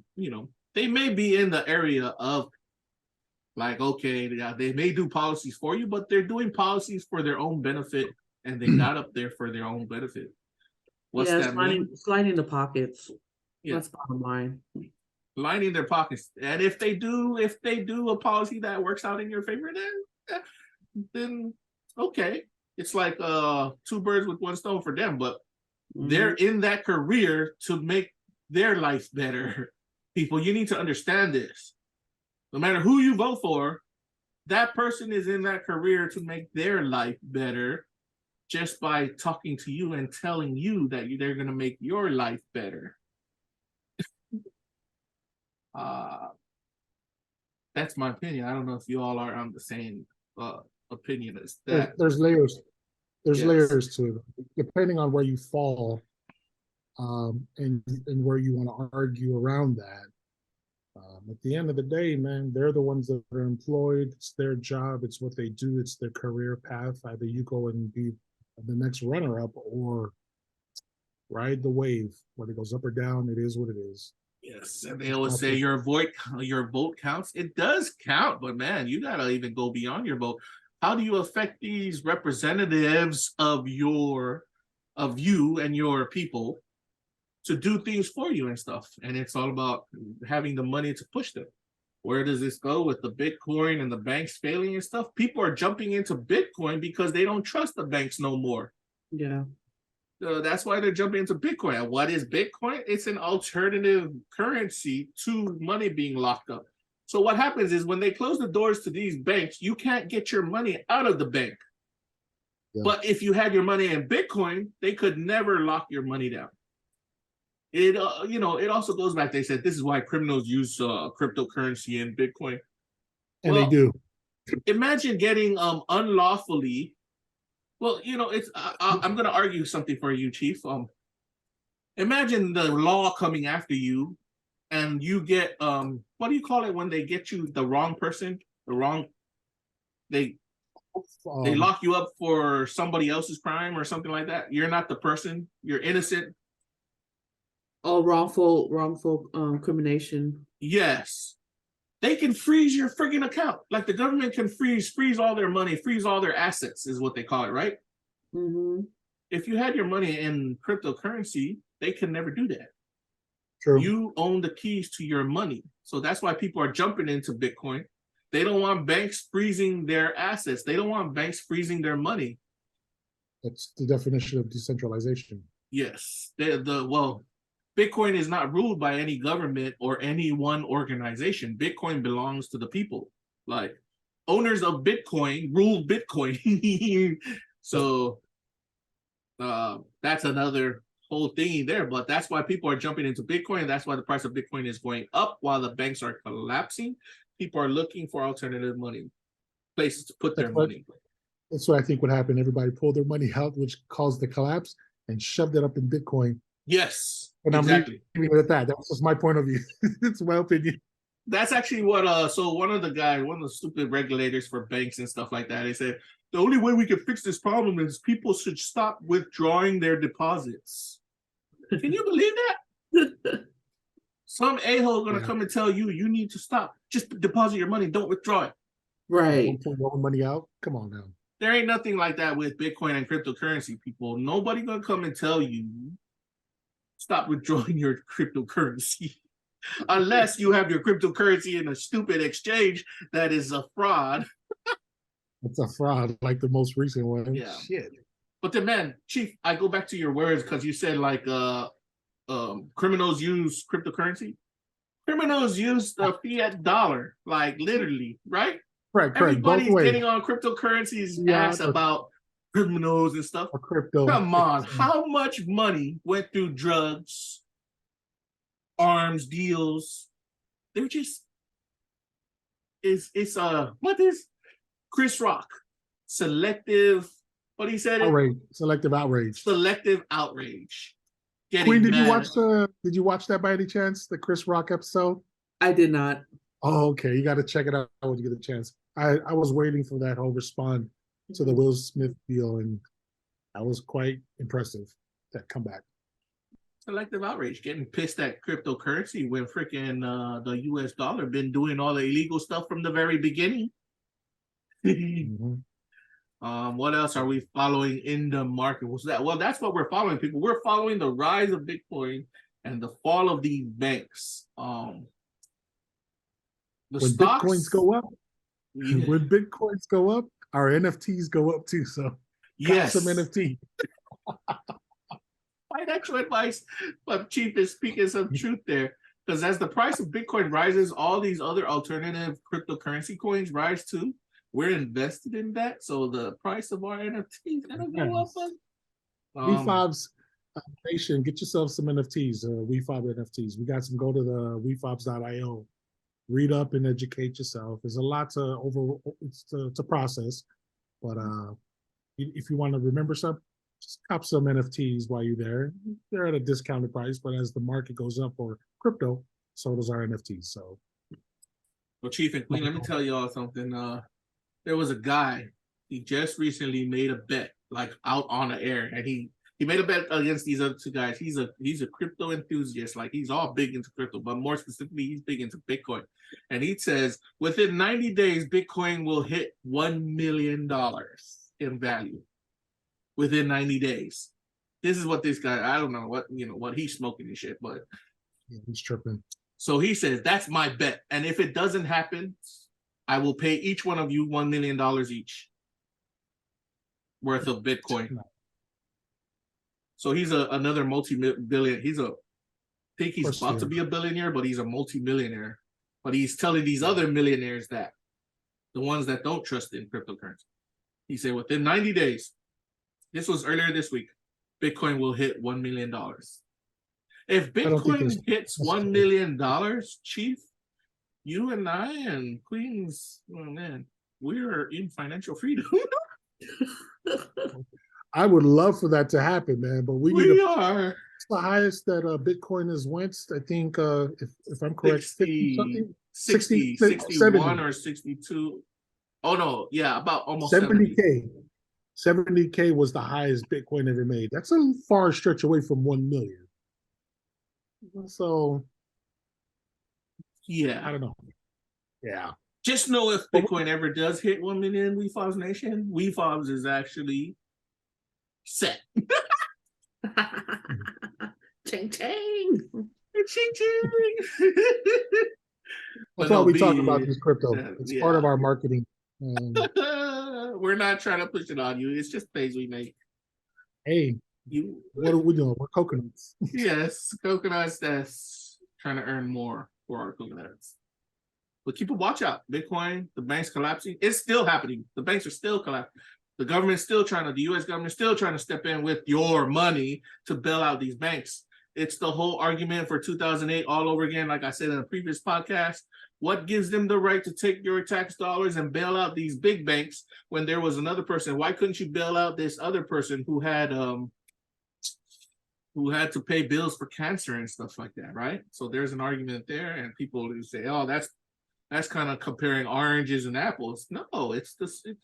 they may be in the area of like, okay, they may do policies for you, but they're doing policies for their own benefit, and they got up there for their own benefit. What's that mean? Sliding the pockets. Yeah. That's bottom line. Lining their pockets. And if they do a policy that works out in your favor, then okay. It's like 2 birds with 1 stone for them, but they're in that career to make their life better. People, you need to understand this. No matter who you vote for, that person is in that career to make their life better just by talking to you and telling you that they're going to make your life better. That's my opinion. I don't know if you all are on the same opinion as that. There's layers. There's Yes. layers to it, depending on where you fall, and where you want to argue around that. At the end of the day, man, they're the ones that are employed. It's their job. It's what they do. It's their career path. Either you go and be the next runner-up or ride the wave. Whether it goes up or down, it is what it is. Yes, and they always say your vote counts. It does count, but man, you gotta even go beyond your vote. How do you affect these representatives of you and your people to do things for you and stuff? And it's all about having the money to push them. Where does this go with the Bitcoin and the banks failing and stuff? People are jumping into Bitcoin because they don't trust the banks no more. Yeah. That's why they're jumping into Bitcoin. And what is Bitcoin? It's an alternative currency to money being locked up. So what happens is when they close the doors to these banks, you can't get your money out of the bank. Yeah. But if you had your money in Bitcoin, they could never lock your money down. It it also goes back. They said this is why criminals use cryptocurrency and Bitcoin. And they do. Imagine getting unlawfully. Well, it's. I'm going to argue something for you, Chief. Imagine the law coming after you, and you get what do you call it when they get you the wrong person, they lock you up for somebody else's crime or something like that. You're not the person. You're innocent. Oh, wrongful crimination. Yes. They can freeze your friggin' account. Like the government can freeze all their money, freeze all their assets is what they call it, right? Mm-hmm. If you had your money in cryptocurrency, they can never do that. True. You own the keys to your money. So that's why people are jumping into Bitcoin. They don't want banks freezing their assets. They don't want banks freezing their money. That's the definition of decentralization. Yes. Bitcoin is not ruled by any government or any one organization. Bitcoin belongs to the people. Like owners of Bitcoin rule Bitcoin. So that's another whole thingy there. But that's why people are jumping into Bitcoin. That's why the price of Bitcoin is going up while the banks are collapsing. People are looking for alternative money, places to put their money. That's what I think would happen. Everybody pulled their money out, which caused the collapse, and shoved it up in Bitcoin. Yes. And exactly. I'm leaving it at that. That's just my point of view. It's my opinion. That's actually what so one of the stupid regulators for banks and stuff like that, they said the only way we can fix this problem is people should stop withdrawing their deposits. Can you believe that? Some a-hole gonna come and tell you need to stop. Just deposit your money, don't withdraw it. Right. Don't pull your own money out. Come on now. There ain't nothing like that with Bitcoin and cryptocurrency, people. Nobody gonna come and tell you stop withdrawing your cryptocurrency. Unless you have your cryptocurrency in a stupid exchange that is a fraud. It's a fraud, like the most recent one. Yeah. Shit. But then, man, Chief, I go back to your words because you said like criminals use cryptocurrency. Criminals use the fiat dollar, like literally, right? Correct. Everybody's getting on cryptocurrency's ass about criminals and stuff. Crypto. Come on, how much money went through drugs, arms deals? They're just what is Chris Rock? Selective, what he said? Outrage. Selective outrage. Selective outrage. Queen, did you watch that by any chance? The Chris Rock episode? I did not. Oh, okay. You got to check it out when you get a chance. I was waiting for that whole respond to the Will Smith deal, and that was quite impressive, that comeback. Selective outrage, getting pissed at cryptocurrency when freaking the US dollar been doing all the illegal stuff from the very beginning. Mhm. What else are we following in the market? What's that? Well, that's what we're following, people. We're following the rise of Bitcoin and the fall of these banks. The When stocks Bitcoins go up, yeah, when Bitcoins go up, our NFTs go up too. So got yes. some NFT. Financial advice, but Chief is speaking some truth there. Because as the price of Bitcoin rises, all these other alternative cryptocurrency coins rise too. We're invested in that, so the price of our NFT is gonna go up. Wefobz Nation, get yourself some NFTs. Wefobz NFTs. We got some. Go to the Wefobz.io. Read up and educate yourself. There's a lot to process, but if you want to remember something, just cop some NFTs while you're there. They're at a discounted price, but as the market goes up for crypto, so does our NFTs. So, well, Chief and Queen, let me tell you all something. There was a guy. He just recently made a bet, like out on the air, and he made a bet against these other two guys. He's a crypto enthusiast, like he's all big into crypto, but more specifically, he's big into Bitcoin. And he says within 90 days, Bitcoin will hit $1 million in value. Within 90 days. This is what this guy, I don't know what he's smoking and shit, but yeah, he's tripping. So he says, that's my bet. And if it doesn't happen, I will pay each one of you $1 million each worth of Bitcoin. So he's another multi-billion. I think he's about to be a billionaire, but he's a multi-millionaire. But he's telling these other millionaires that, the ones that don't trust in cryptocurrency. He said within 90 days, this was earlier this week, Bitcoin will hit $1 million. If Bitcoin hits $1 million, Chief, you and I and Queens, oh man, we're in financial freedom. I would love for that to happen, man, but we are. It's the highest that Bitcoin has went. I think, if I'm correct, 61 or 62. Oh no, yeah, about almost 70K. 70K was the highest Bitcoin ever made. That's a far stretch away from 1 million. So, yeah, I don't know. Yeah. Just know if Bitcoin ever does hit 1 million, Wefobz Nation, Wefobz is actually set. Ching ching. Ching ching. That's why we talk about this crypto. It's part of our marketing. We're not trying to push it on you. It's just things we make. Hey, what are we doing? We're coconuts. Yes, coconuts that's trying to earn more for our coconuts. But keep a watch out. Bitcoin, the banks collapsing. It's still happening. The banks are still collapsing. The government's still the US government's still trying to step in with your money to bail out these banks. It's the whole argument for 2008 all over again. Like I said in a previous podcast, what gives them the right to take your tax dollars and bail out these big banks when there was another person? Why couldn't you bail out this other person who had to pay bills for cancer and stuff like that, right? So there's an argument there, and people who say, "Oh, that's kind of comparing oranges and apples." No, it's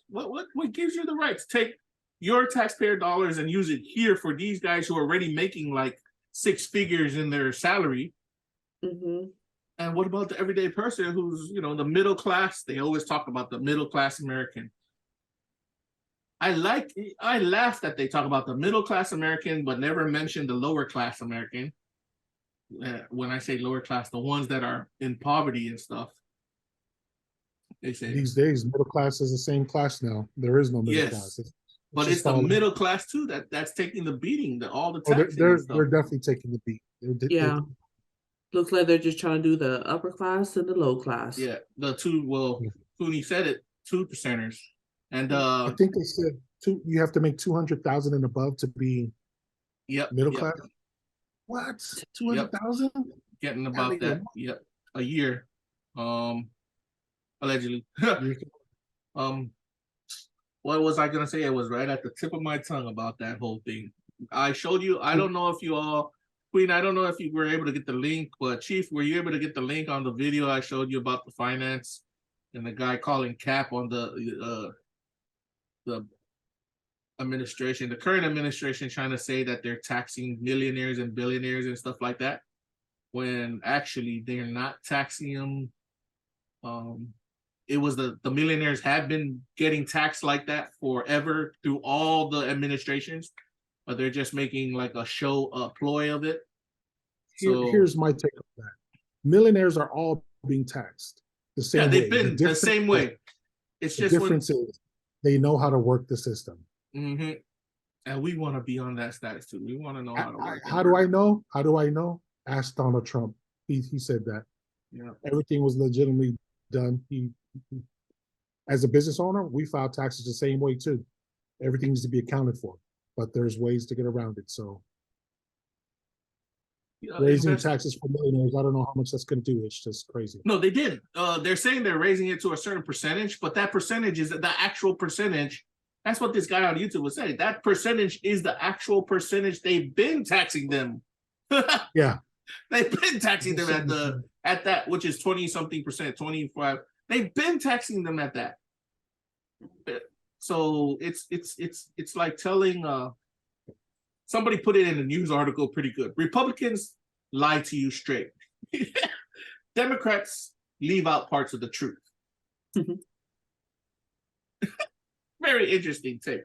what gives you the right to take your taxpayer dollars and use it here for these guys who are already making like 6 figures in their salary. Mm-hmm. And what about the everyday person who's, the middle class? They always talk about the middle class American. I laugh that they talk about the middle class American, but never mention the lower class American. When I say lower class, the ones that are in poverty and stuff. They say these days, middle class is the same class now. There is no middle class. But it's the middle class too that's taking the beating, all the taxing. They're definitely taking the beat. Yeah. Looks like they're just trying to do the upper class and the low class. Yeah, the two. Well, Puni said it, 2%ers, and I think they said you have to make 200,000 and above to be middle class. What? 200,000? Getting about that. Yep, a year. Allegedly. What was I gonna say? It was right at the tip of my tongue about that whole thing. I showed you. I don't know if you all. Queen, I don't know if you were able to get the link, but Chief, were you able to get the link on the video I showed you about the finance and the guy calling cap on the administration, the current administration, trying to say that they're taxing millionaires and billionaires and stuff like that, when actually they're not taxing them. It was the millionaires have been getting taxed like that forever through all the administrations, but they're just making like a ploy of it. Here's my take on that. Millionaires are all being taxed the same way. Yeah, they've been the same way. It's just the difference is they know how to work the system. Mm-hmm. And we want to be on that status too. We want to know how to work. How do I know? How do I know? Ask Donald Trump. He said that. Yeah. Everything was legitimately done. He as a business owner, we file taxes the same way too. Everything needs to be accounted for, but there's ways to get around it. So raising taxes for millionaires, I don't know how much that's going to do. It's just crazy. No, they did. They're saying they're raising it to a certain percentage, but that percentage is the actual percentage. That's what this guy on YouTube was saying. That percentage is the actual percentage they've been taxing them. Yeah. They've been taxing them at that, which is 20-something%, 25. They've been taxing them at that. So it's like telling somebody put it in a news article pretty good. Republicans lie to you straight. Democrats leave out parts of the truth. Very interesting take.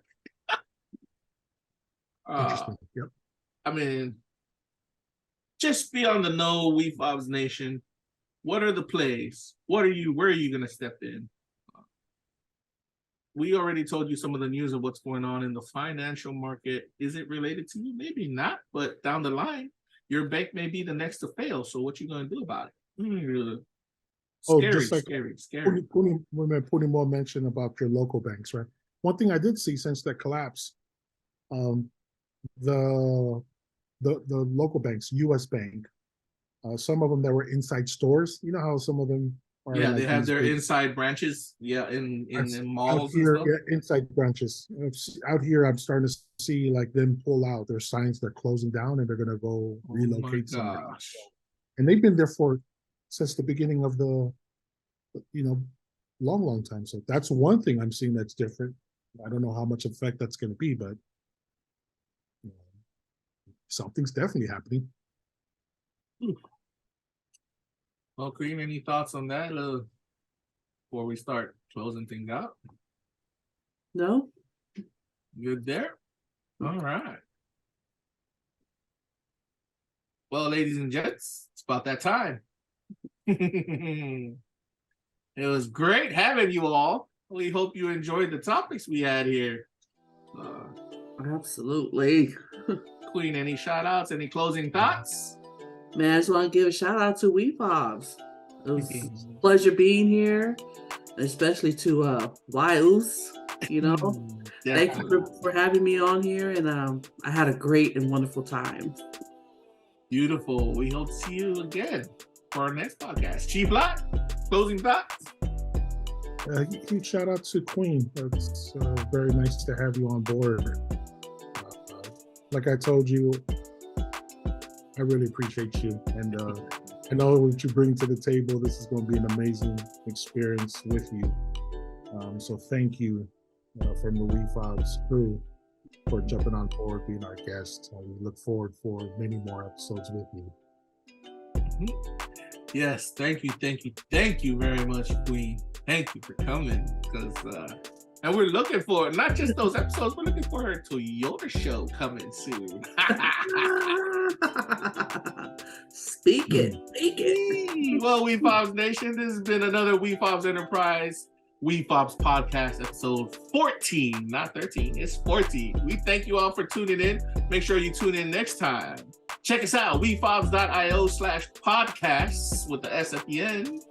Interesting. Yep. I mean, just be on the know, Wefobz Nation. What are the plays? Where are you going to step in? We already told you some of the news of what's going on in the financial market. Is it related to you? Maybe not, but down the line, your bank may be the next to fail. So what you going to do about it? Scary. Puni Moa mentioned about your local banks, right? One thing I did see since that collapse, the local banks, U.S. Bank, some of them that were inside stores. You know how some of them are. Yeah, like they have their inside branches. Yeah, in malls. Here, and stuff. yeah, inside branches. Out here, I'm starting to see like them pull out their signs. They're closing down and they're going to go relocate somewhere. And they've been there since the beginning of the, long time. So that's one thing I'm seeing that's different. I don't know how much effect that's going to be, but something's definitely happening. Well, Queen, any thoughts on that before we start closing things out? No. Good there? All right. Well, ladies and gents, it's about that time. It was great having you all. We hope you enjoyed the topics we had here. Absolutely. Queen, any shout outs, any closing thoughts? Man, I just want to give a shout out to Wefobz. It was a pleasure being here, especially to Wefobz. Thank you for having me on here, and I had a great and wonderful time. Beautiful. We hope to see you again for our next podcast. Chief Lot, closing thoughts? Huge shout out to Queen. It's very nice to have you on board. Like I told you, I really appreciate you, and I know what you bring to the table. This is going to be an amazing experience with you. So thank you from the Wefobz crew for jumping on board, being our guest. We look forward for many more episodes with you. Yes, thank you very much, Queen. Thank you for coming, and we're looking for not just those episodes, we're looking for her Toyota show coming soon. Speak it. Well, Wefobz Nation, this has been another Wefobz Enterprise, Wefobz Podcast, episode 14, not 13, it's 14. We thank you all for tuning in. Make sure you tune in next time. Check us out, wefobz.io/podcasts with the S at the end.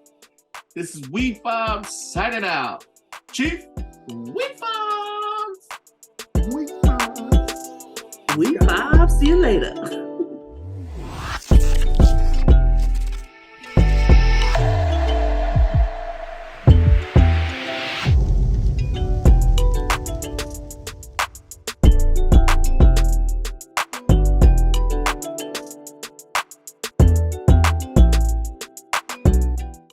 This is Wefobz signing out. Chief, Wefobz. Wefobz. See you later.